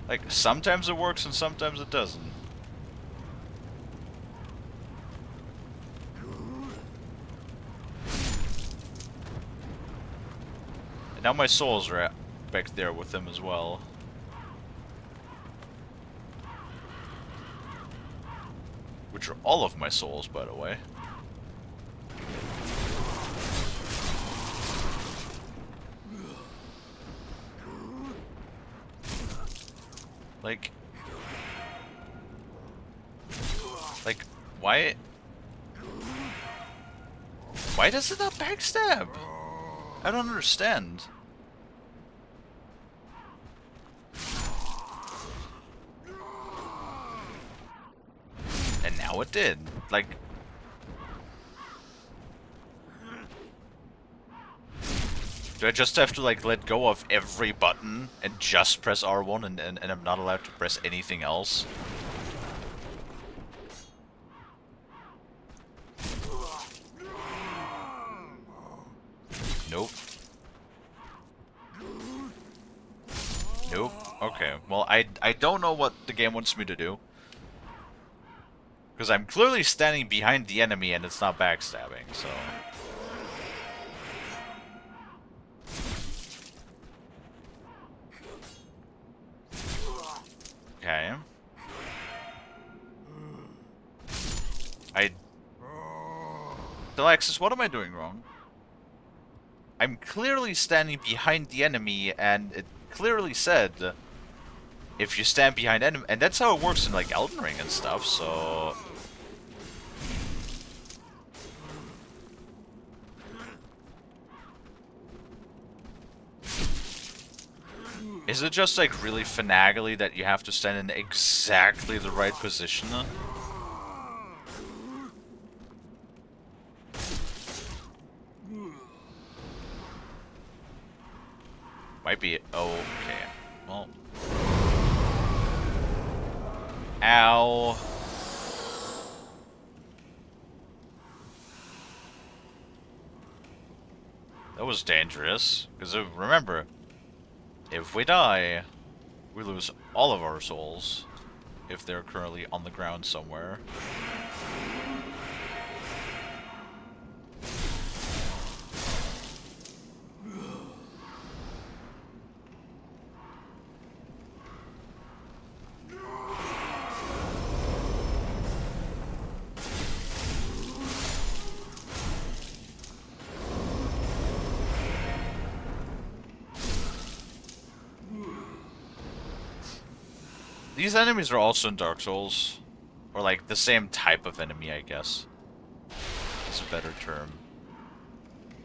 Like, sometimes it works and sometimes it doesn't. And now my souls are back there with him as well. Which are all of my souls, by the way. Like, why? Why does it not backstab? I don't understand. And now it did. Like... Do I just have to, like, let go of every button and just press R1 and I'm not allowed to press anything else? Nope. Nope. Okay. Well, I don't know what the game wants me to do. Because I'm clearly standing behind the enemy and it's not backstabbing, so... Okay. Alexis, what am I doing wrong? I'm clearly standing behind the enemy, and it clearly said if you stand behind enemy, and that's how it works in like Elden Ring and stuff. So is it just like really finagly that you have to stand in exactly the right position? Might be... Oh, okay. Well... Ow. That was dangerous. Because remember, if we die, we lose all of our souls. If they're currently on the ground somewhere. These enemies are also in Dark Souls. Or like the same type of enemy, I guess. It's a better term.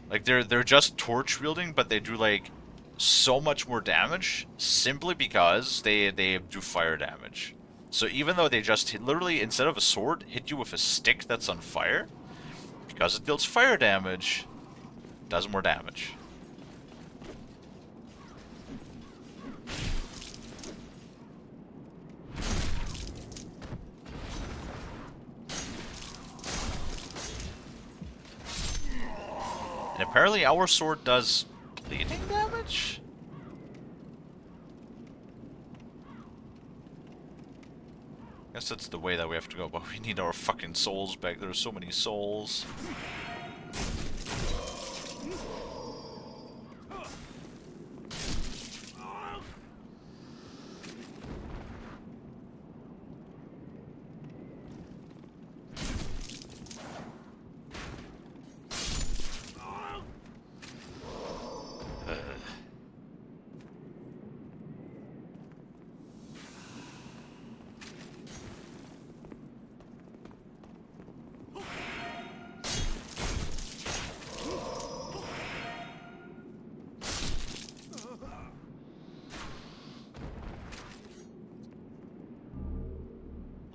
Like they're just torch wielding, but they do like so much more damage simply because they do fire damage. So even though they just literally, instead of a sword, hit you with a stick that's on fire, because it deals fire damage, does more damage. And apparently our sword does bleeding damage? Guess that's the way that we have to go, but we need our fucking souls back. There are so many souls.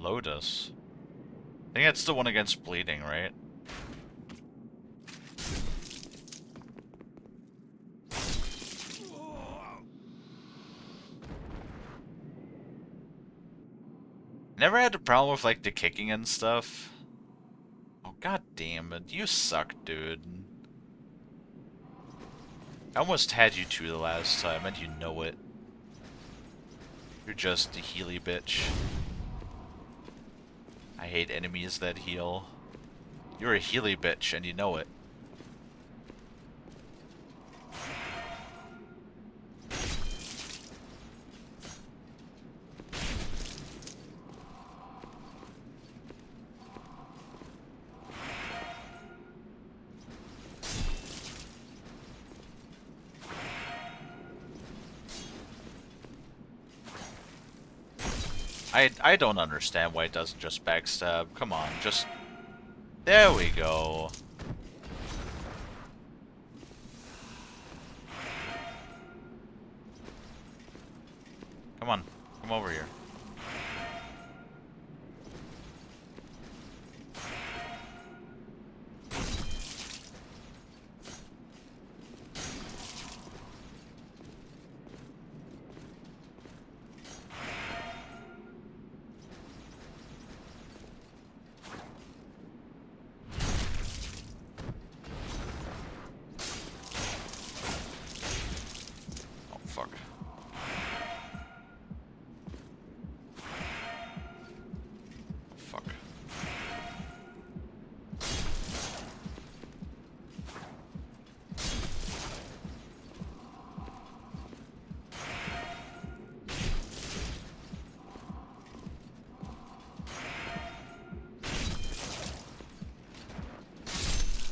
Lotus. I think that's the one against bleeding, right? Never had a problem with like the kicking and stuff. Oh god damn it, you suck, dude. I almost had you two the last time, and you know it. You're just a healy bitch. I hate enemies that heal. You're a healy bitch, and you know it. I don't understand why it doesn't just backstab. Come on, just... There we go. Come on, come over here.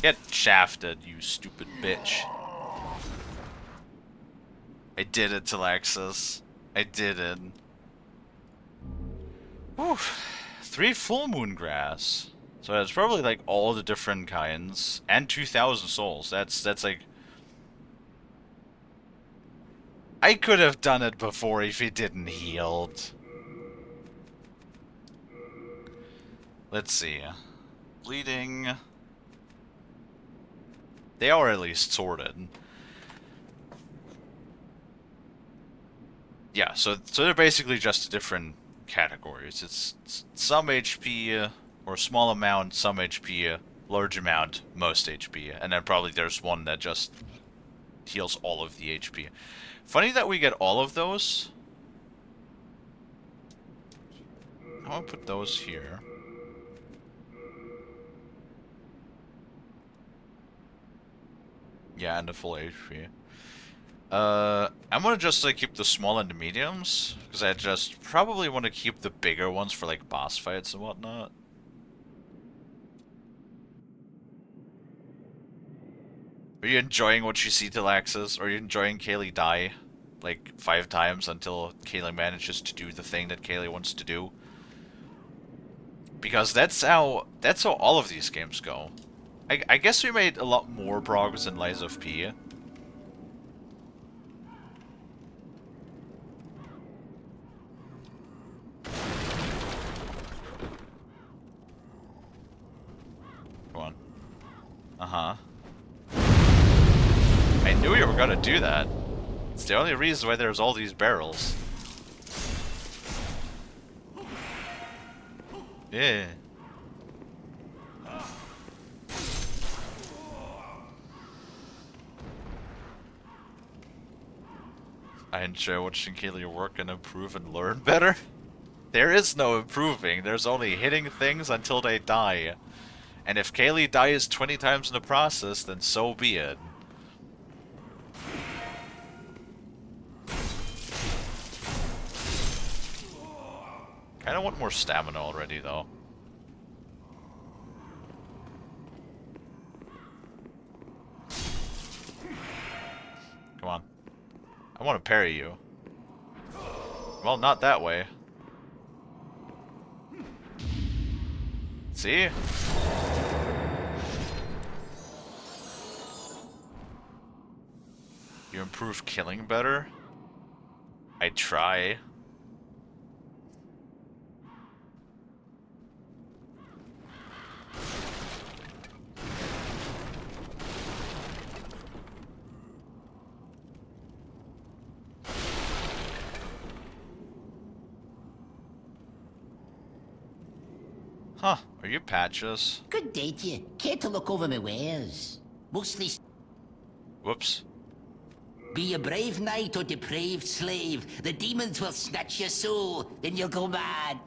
Get shafted, you stupid bitch. I did it, Talaxis. I did it. Oof. 3 full moon grass. So that's probably like all the different kinds. And 2,000 souls. That's like... I could have done it before if he didn't healed. Let's see. Bleeding... They are at least sorted. Yeah, so they're basically just different categories. It's some HP or small amount, some HP, large amount, most HP, and then probably there's one that just heals all of the HP. Funny that we get all of those. I'll put those here. Yeah, and the full HP. I'm gonna just like keep the small and the mediums, because I just probably want to keep the bigger ones for like boss fights and whatnot. Are you enjoying what you see, Talaxis? Are you enjoying Kalie die like 5 times until Kalie manages to do the thing that Kalie wants to do? Because that's how all of these games go. I guess we made a lot more progress in Lies of P. Come on. Uh-huh. I knew you were gonna do that. It's the only reason why there's all these barrels. Yeah. I enjoy watching Kalie work and improve and learn better. There is no improving, there's only hitting things until they die. And if Kalie dies 20 times in the process, then so be it. Kinda want more stamina already, though. Come on. I want to parry you. Well, not that way. See? You improve killing better? I try. Huh, are you Patches? Good day to you. Care to look over my wares? Mostly Whoops. be a brave knight or depraved slave. The demons will snatch your soul, then you'll go mad.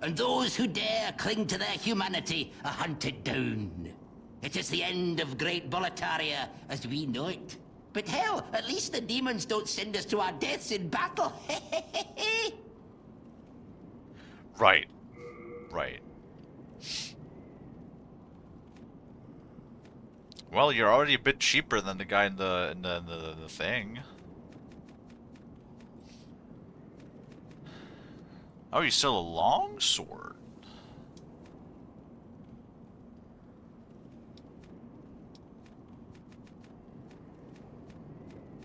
And those who dare cling to their humanity are hunted down. It is the end of Great Boletaria as we know it. But hell, at least the demons don't send us to our deaths in battle. Right. Right. Well, you're already a bit cheaper than the guy in the thing. Oh, you still a longsword.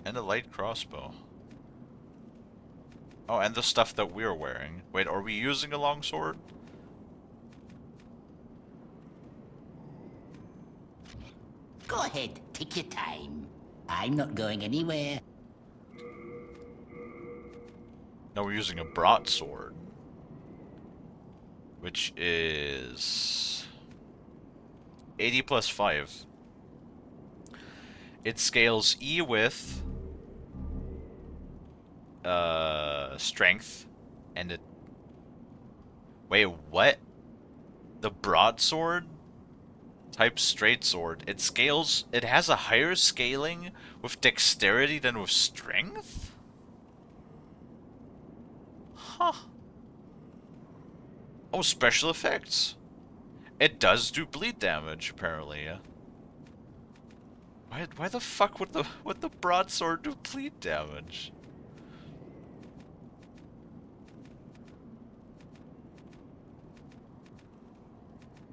And a light crossbow. Oh, and the stuff that we're wearing. Wait, are we using a longsword? Go ahead, take your time. I'm not going anywhere. No, we're using a broadsword. Which is 80 plus 5. It scales E with strength, and it... Wait, what? The broadsword? Type straight sword. It scales... It has a higher scaling with dexterity than with strength? Huh. Oh, special effects. It does do bleed damage, apparently. Why the fuck would the broadsword do bleed damage?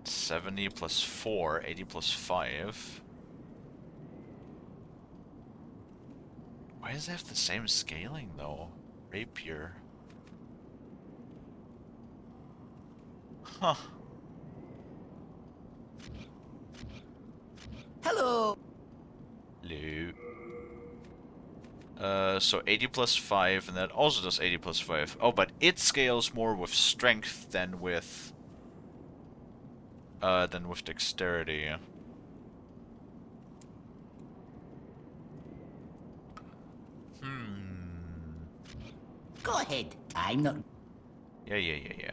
$70 plus 4, 80 plus 5. Why does it have the same scaling, though? Rapier. Huh. Hello. Hello. So 80 plus 5, and that also does 80 plus 5. Oh, but it scales more with strength than with dexterity. Go ahead. I'm not... Yeah.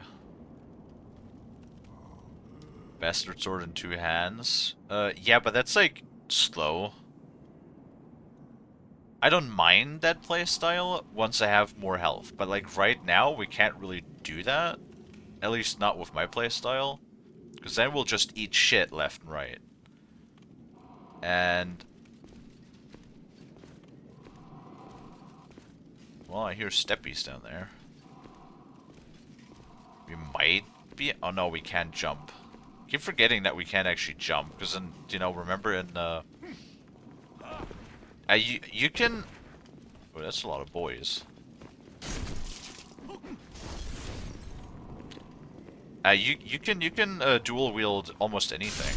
Bastard sword in 2 hands. Yeah, but that's, like, slow. I don't mind that playstyle once I have more health, but, like, right now, we can't really do that. At least not with my playstyle. Because then we'll just eat shit left and right. And... well, I hear steppies down there. We might be... oh no, we can't jump. Keep forgetting that we can't actually jump, because then, you know, remember in you can... oh, that's a lot of boys. You can dual wield almost anything.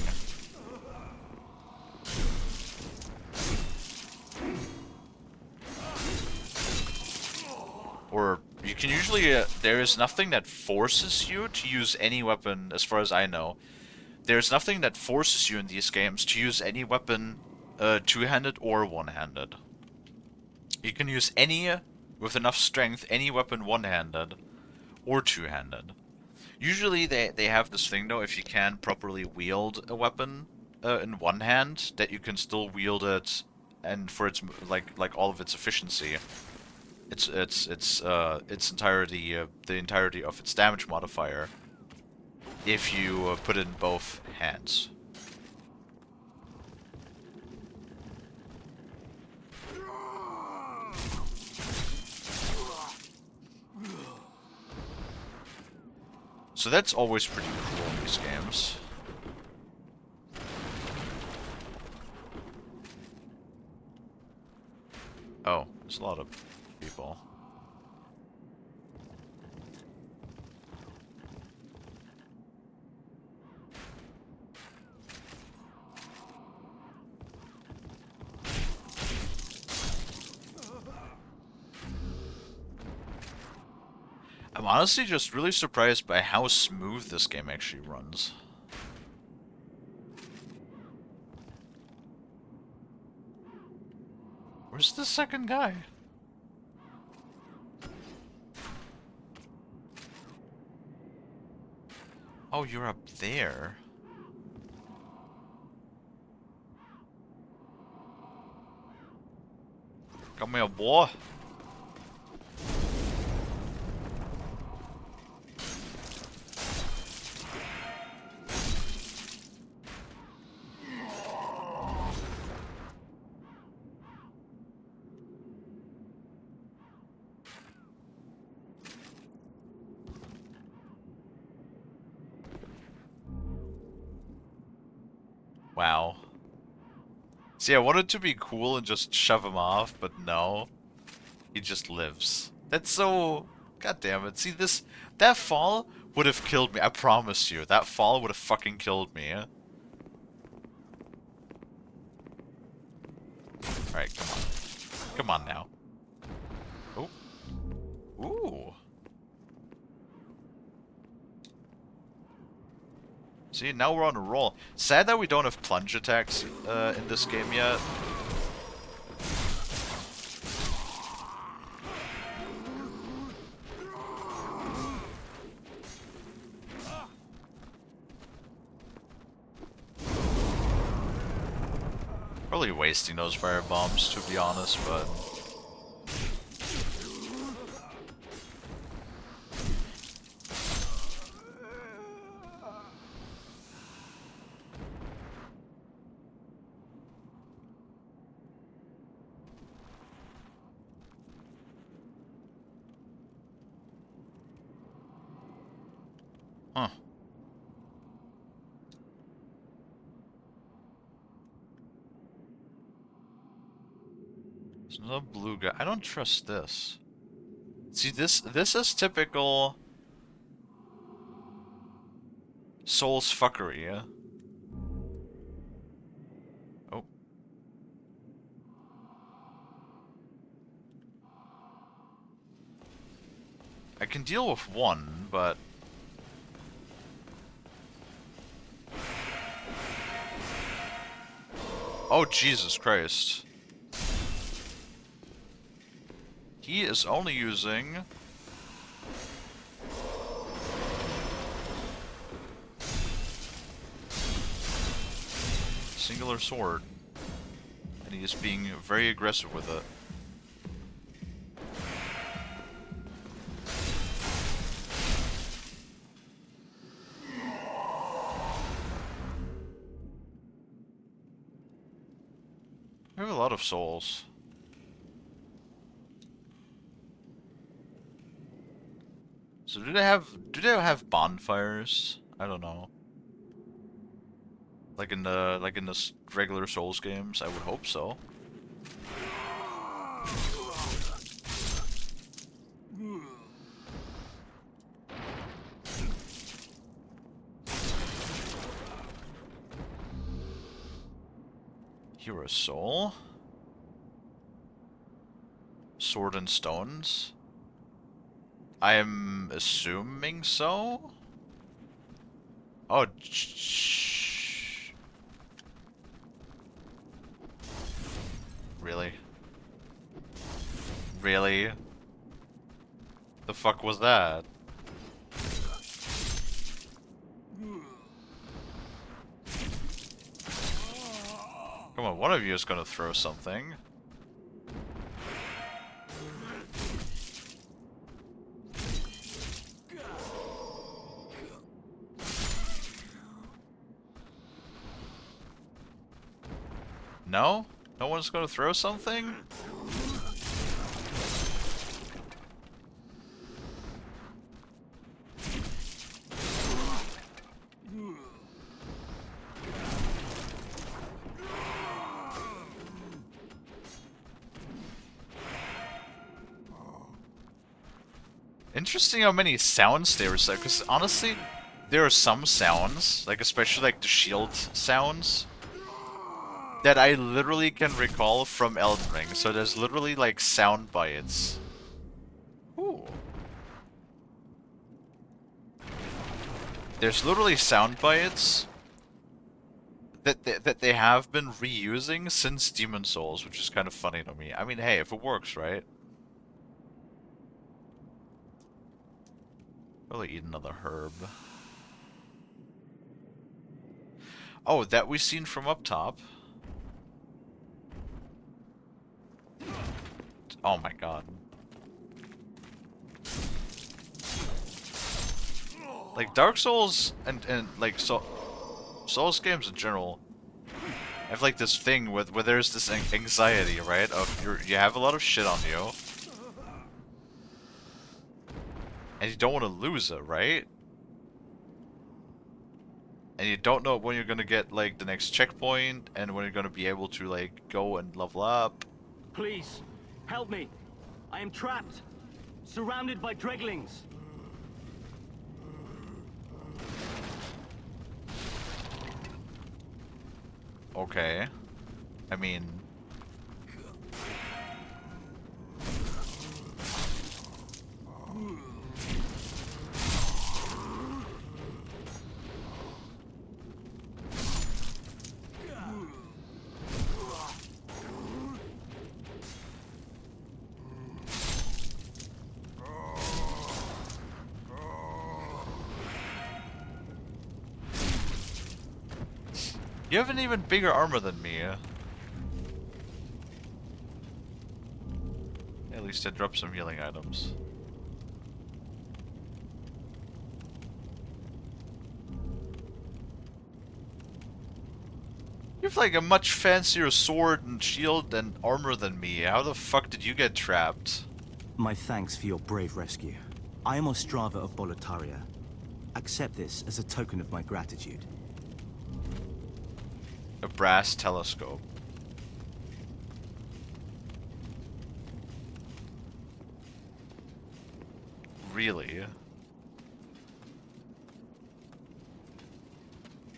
Or you can usually there is nothing that forces you to use any weapon, as far as I know. There's nothing that forces you in these games to use any weapon two-handed or one-handed. You can use any, with enough strength, any weapon one-handed or two-handed. Usually they have this thing though, if you can properly wield a weapon in one hand, that you can still wield it, and for its like all of its efficiency, its entirety, the entirety of its damage modifier, if you put it in both hands. So that's always pretty cool in these games. Oh, there's a lot of people. I'm honestly just really surprised by how smooth this game actually runs. Where's the second guy? Oh, you're up there. Come here, boy. Wow. See, I wanted to be cool and just shove him off, but no. He just lives. That's so... God damn it. See, that fall would have killed me. I promise you. That fall would have fucking killed me. Alright, come on. Come on now. Oh. Ooh. See, now we're on a roll. Sad that we don't have plunge attacks in this game yet. Probably wasting those fire bombs, to be honest, but... huh. There's no blue guy. I don't trust this. See, this is typical Souls fuckery, yeah? Oh. I can deal with one, but... Oh, Jesus Christ. He is only using... singular sword. And he is being very aggressive with it. I have a lot of souls. So do they have bonfires? I don't know. Like in the regular Souls games, I would hope so. Hero soul. Sword and stones. I am assuming so. Oh, really? Really? The fuck was that? Come on, one of you is gonna throw something. No? No one's gonna throw something? Interesting how many sounds there is, because honestly, there are some sounds, like especially like the shield sounds, that I literally can recall from Elden Ring. So there's literally like sound bites. Ooh. There's literally sound bites that they have been reusing since Demon Souls, which is kind of funny to me. I mean, hey, if it works, right? Probably eat another herb. Oh, that we seen from up top. Oh my god. Like Dark Souls and like Souls games in general have like this thing where there's this anxiety, right? Of you have a lot of shit on you. And you don't want to lose it, right? And you don't know when you're gonna get like the next checkpoint and when you're gonna be able to like go and level up. Please, help me. I am trapped, surrounded by dreglings. Okay. I mean... You have an even bigger armor than me. At least I dropped some healing items. You have like a much fancier sword and shield and armor than me. How the fuck did you get trapped? My thanks for your brave rescue. I am Ostrava of Boletaria. Accept this as a token of my gratitude. A brass telescope. Really?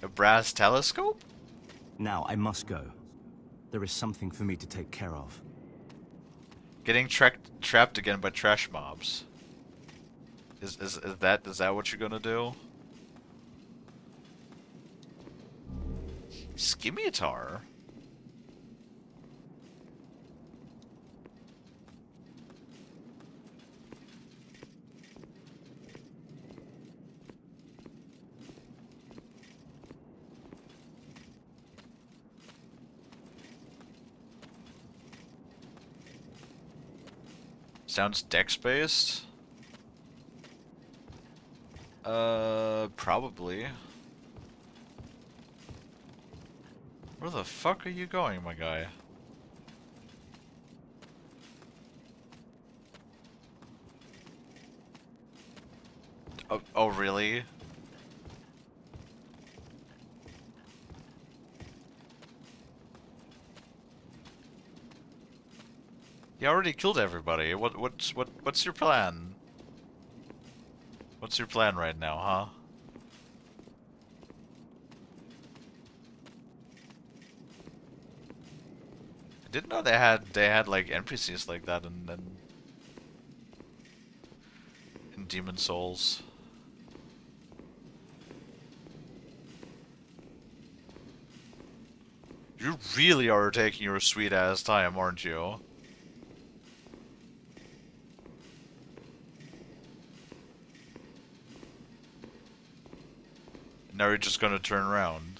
A brass telescope? Now I must go. There is something for me to take care of. Getting trapped again by trash mobs. Is that what you're gonna do? Scimitar? Sounds dex-based? Probably. Where the fuck are you going, my guy? Oh, really? You already killed everybody. What's your plan? What's your plan right now, huh? I didn't know they had like NPCs like that in Demon Souls. You really are taking your sweet ass time, aren't you? Now you're just gonna turn around.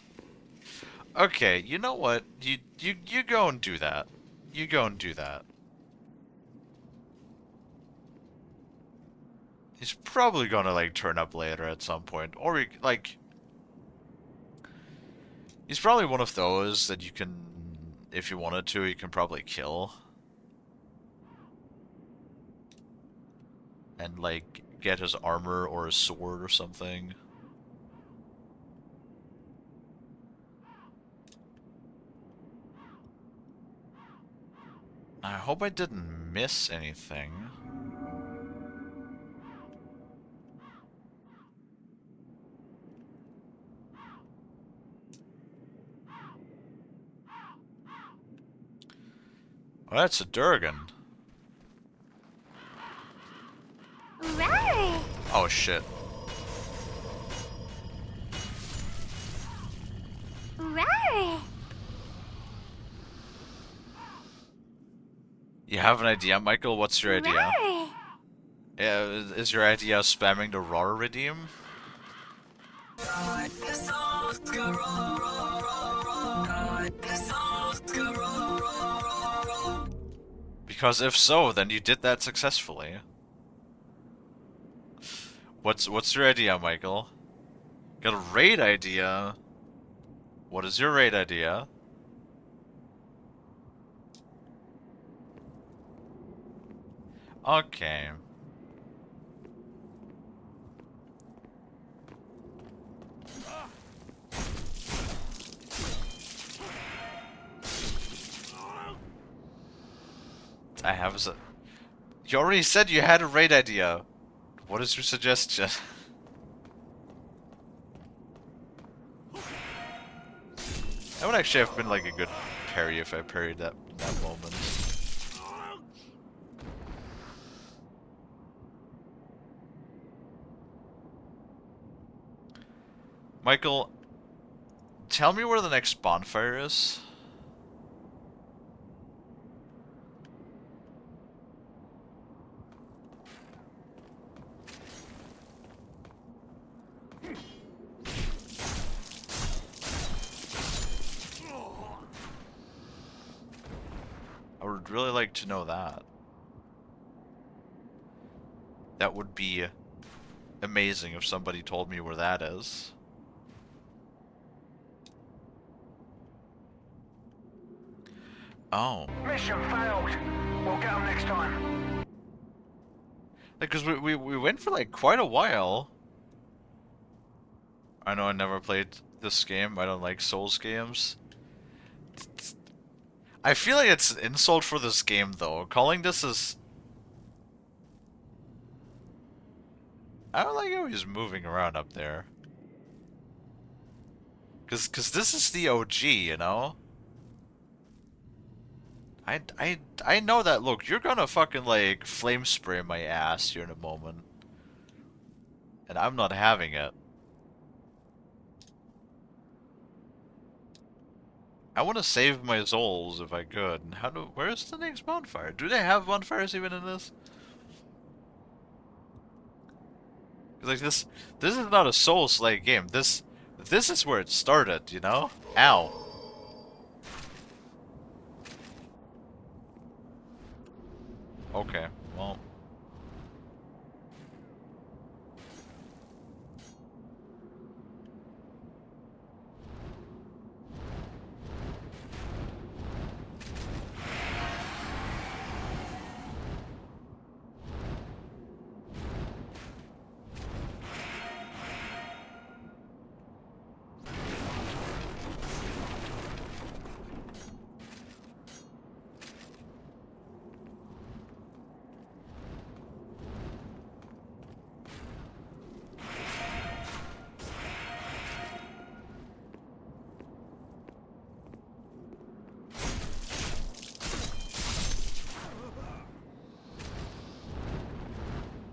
Okay, you know what? You go and do that. You go and do that. He's probably gonna like turn up later at some point, or like he's probably one of those that you can, if you wanted to, you can probably kill and like get his armor or his sword or something. I hope I didn't miss anything. Oh, that's a Durgan. Right. Oh shit. Right. You have an idea, Michael? What's your idea? Right. Yeah, is your idea spamming the raw redeem? Because if so, then you did that successfully. What's your idea, Michael? Got a raid idea? What is your raid idea? Okay. I have a... You already said you had a raid idea. What is your suggestion? That would actually have been like a good parry if I parried that moment. Michael, tell me where the next bonfire is. I would really like to know that. That would be amazing if somebody told me where that is. Oh. Mission failed. We'll get them next time. Because we went for like quite a while. I know I never played this game. I don't like Souls games. I feel like it's an insult for this game though. Calling this is... I don't like how he's moving around up there. Cause this is the OG, you know? I know that look. You're gonna fucking like flame spray my ass here in a moment. And I'm not having it. I want to save my souls if I could. Where's the next bonfire? Do they have bonfires even in this? Like this is not a Souls-like game. This is where it started, you know? Ow. Okay, well.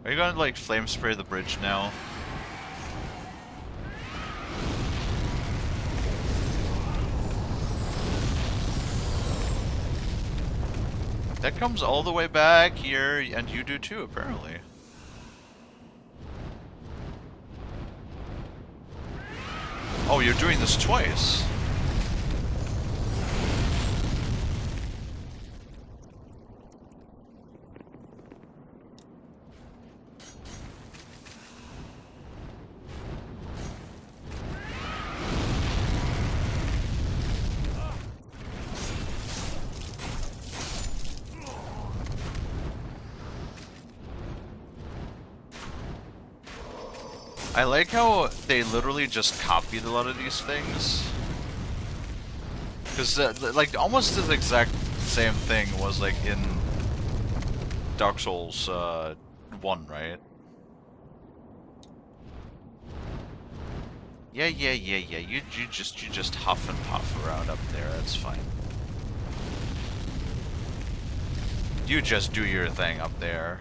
Are you gonna like flame spray the bridge now? That comes all the way back here, and you do too, apparently. Oh, you're doing this twice. I like how they literally just copied a lot of these things. Because, like, almost the exact same thing was, like, in Dark Souls 1, right? Yeah. You just huff and puff around up there, that's fine. You just do your thing up there.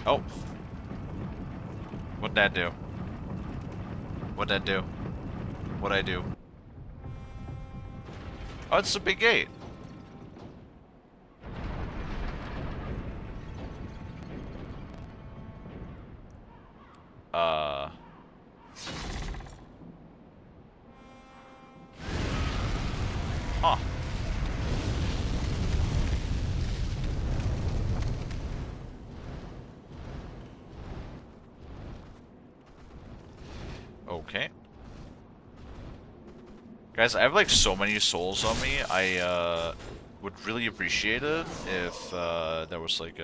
Oh. What'd that do? What'd that do? What'd I do? Oh, it's a big gate. Huh. Okay. Guys, I have like so many souls on me. I would really appreciate it if there was like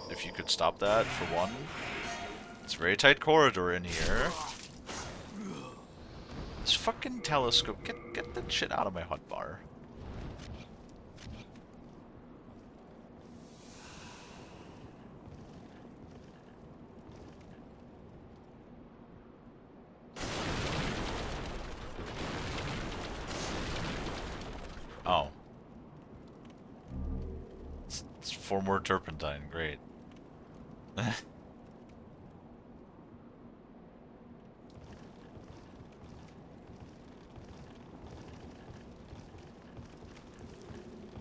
if you could stop that for one. It's a very tight corridor in here. This fucking telescope, get that shit out of my hotbar. Oh. It's 4 more turpentine, great.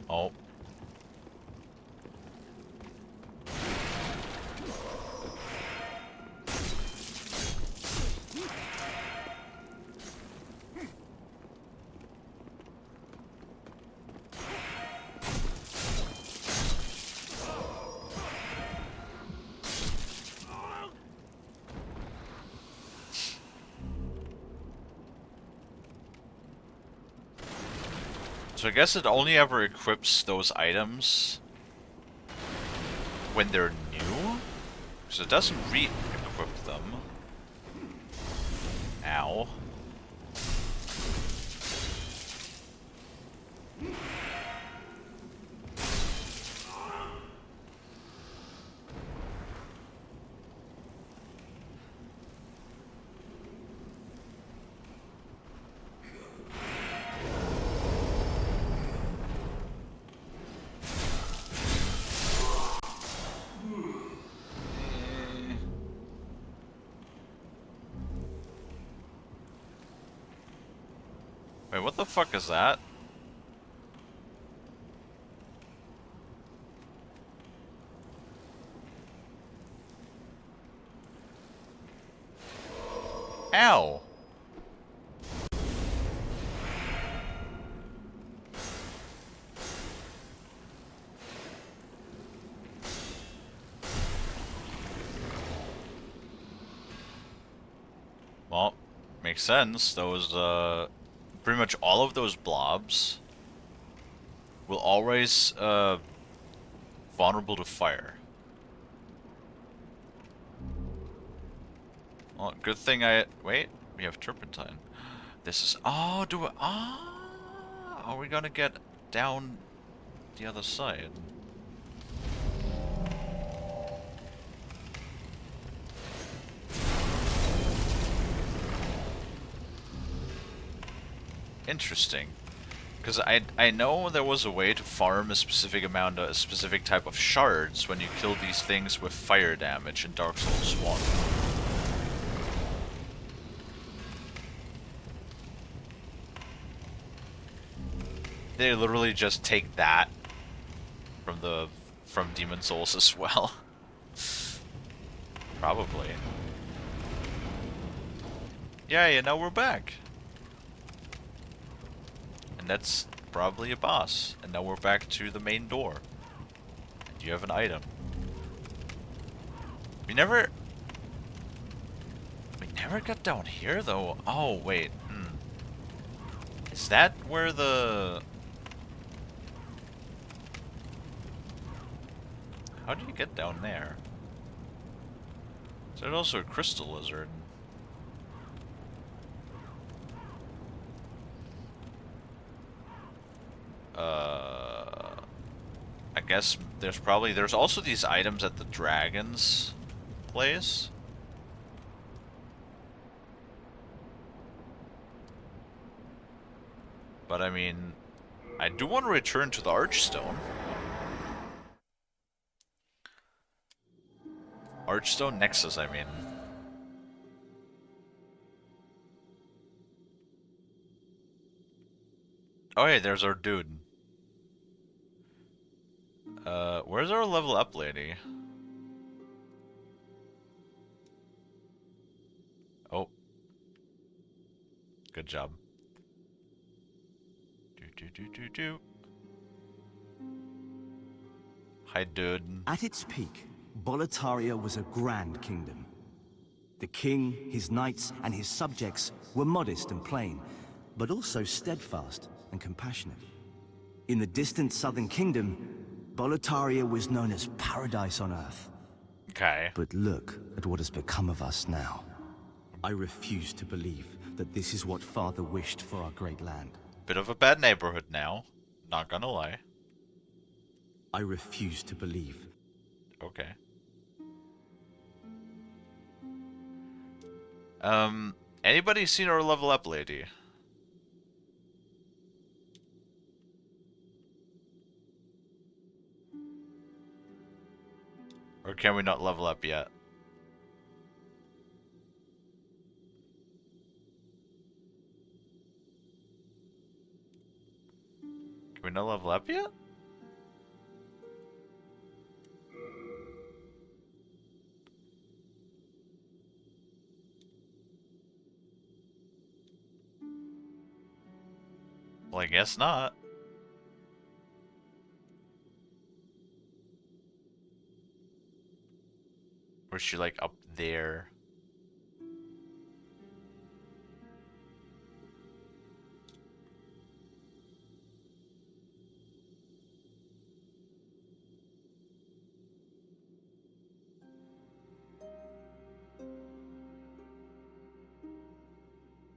Oh. So I guess it only ever equips those items when they're new? So it doesn't re-equip them. Ow. Wait, what the fuck is that? Ow! Well, makes sense. Those, pretty much all of those blobs will always, vulnerable to fire. Well, good thing wait, we have turpentine. This is, oh, are we gonna get down the other side? Interesting. Because I know there was a way to farm a specific amount, a specific type of shards when you kill these things with fire damage in Dark Souls 1. They literally just take that from Demon Souls as well. Probably. Yeah, you know, we're back. And that's probably a boss. And now we're back to the main door. And you have an item. We never got down here though. Oh wait. Is that where the... How do you get down there? Is there also a crystal lizard? I guess there's also these items at the dragon's place. But I mean, I do want to return to the Archstone. Archstone Nexus, I mean. Oh hey, there's our dude. Where's our level up lady? Oh. Good job. Hi, dude. At its peak, Boletaria was a grand kingdom. The king, his knights, and his subjects were modest and plain, but also steadfast and compassionate. In the distant southern kingdom, Boletaria was known as paradise on earth. Okay. But look at what has become of us now. I refuse to believe that this is what Father wished for our great land. Bit of a bad neighborhood now. Not gonna lie. I refuse to believe. Okay. Anybody seen our level up lady? Or can we not level up yet? Can we not level up yet? Well, I guess not. Or is she like up there?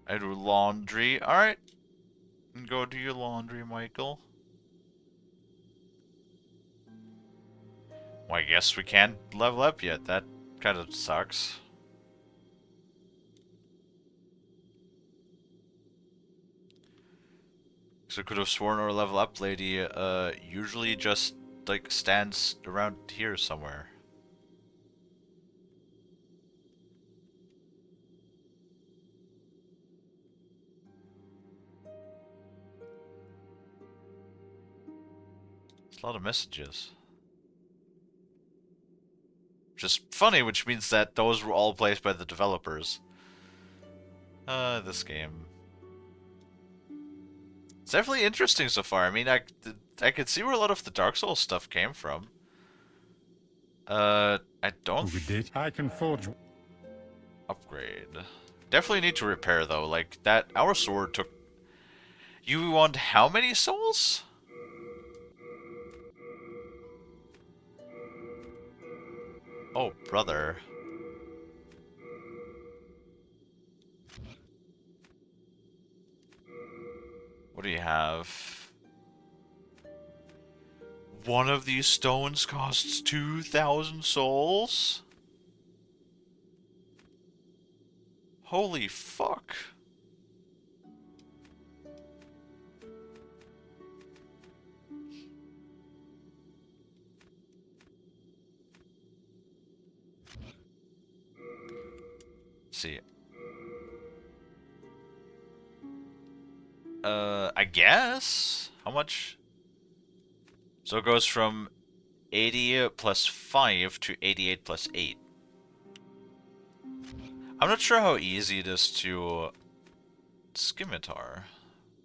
I do laundry. Alright. Go do your laundry, Michael. Well, I guess we can't level up yet. That kind of sucks. So I could have sworn our level up lady usually just like stands around here somewhere. A lot of messages. Which is funny, which means that those were all placed by the developers. This game. It's definitely interesting so far. I mean, I could see where a lot of the Dark Souls stuff came from. I don't... I can forge... Upgrade. Definitely need to repair, though. Like, our sword took... You want how many souls? Oh, brother. What do you have? One of these stones costs 2,000 souls? Holy fuck. Let's see. I guess? How much? So it goes from 80 plus 5 to 88 plus 8. I'm not sure how easy it is to... Scimitar.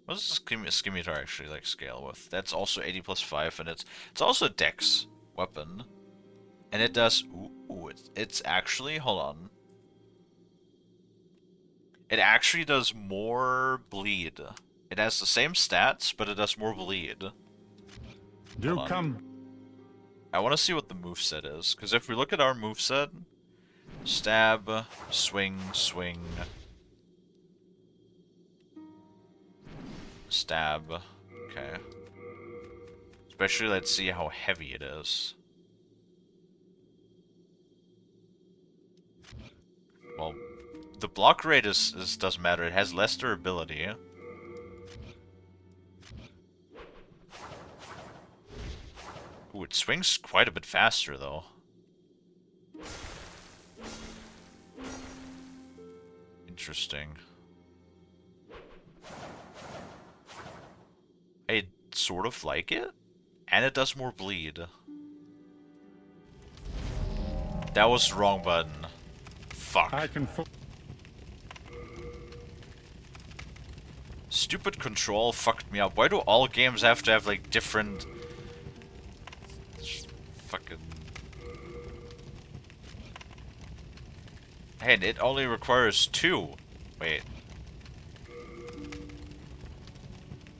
What does Scimitar actually like scale with? That's also 80 plus 5, and it's also a dex weapon. And it does... Ooh, it's actually... Hold on. It actually does more bleed. It has the same stats, but it does more bleed. Do come. I want to see what the moveset is, because if we look at our moveset, stab, swing, swing, stab, okay. Especially, let's see how heavy it is. Well, the block rate doesn't matter, it has less durability. Ooh, it swings quite a bit faster, though. Interesting. I sort of like it, and it does more bleed. That was the wrong button. Fuck. I can Stupid control fucked me up. Why do all games have to have, like, different... Fucking... Hey, and it only requires 2. Wait.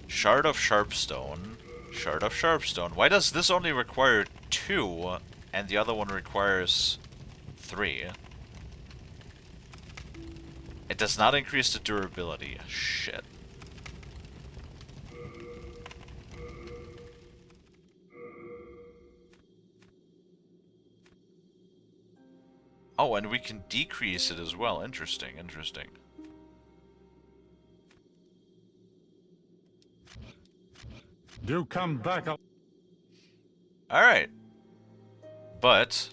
Shard of Sharpstone. Shard of Sharpstone. Why does this only require 2, and the other one requires 3? It does not increase the durability. Shit. Oh, and we can decrease it as well. Interesting, interesting. Do come back up. Alright. But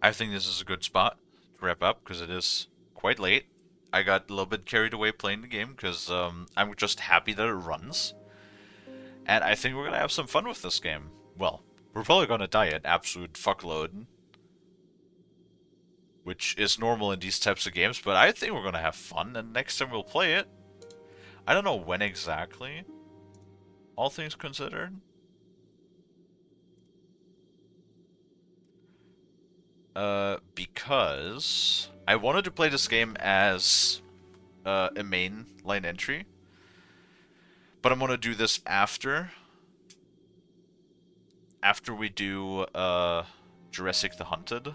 I think this is a good spot to wrap up, because it is quite late. I got a little bit carried away playing the game, because I'm just happy that it runs. And I think we're going to have some fun with this game. Well, we're probably going to die an absolute fuckload, which is normal in these types of games, but I think we're going to have fun, and next time we'll play it. I don't know when exactly, all things considered. Because I wanted to play this game as a main line entry, but I'm gonna do this after we do Jurassic the Hunted.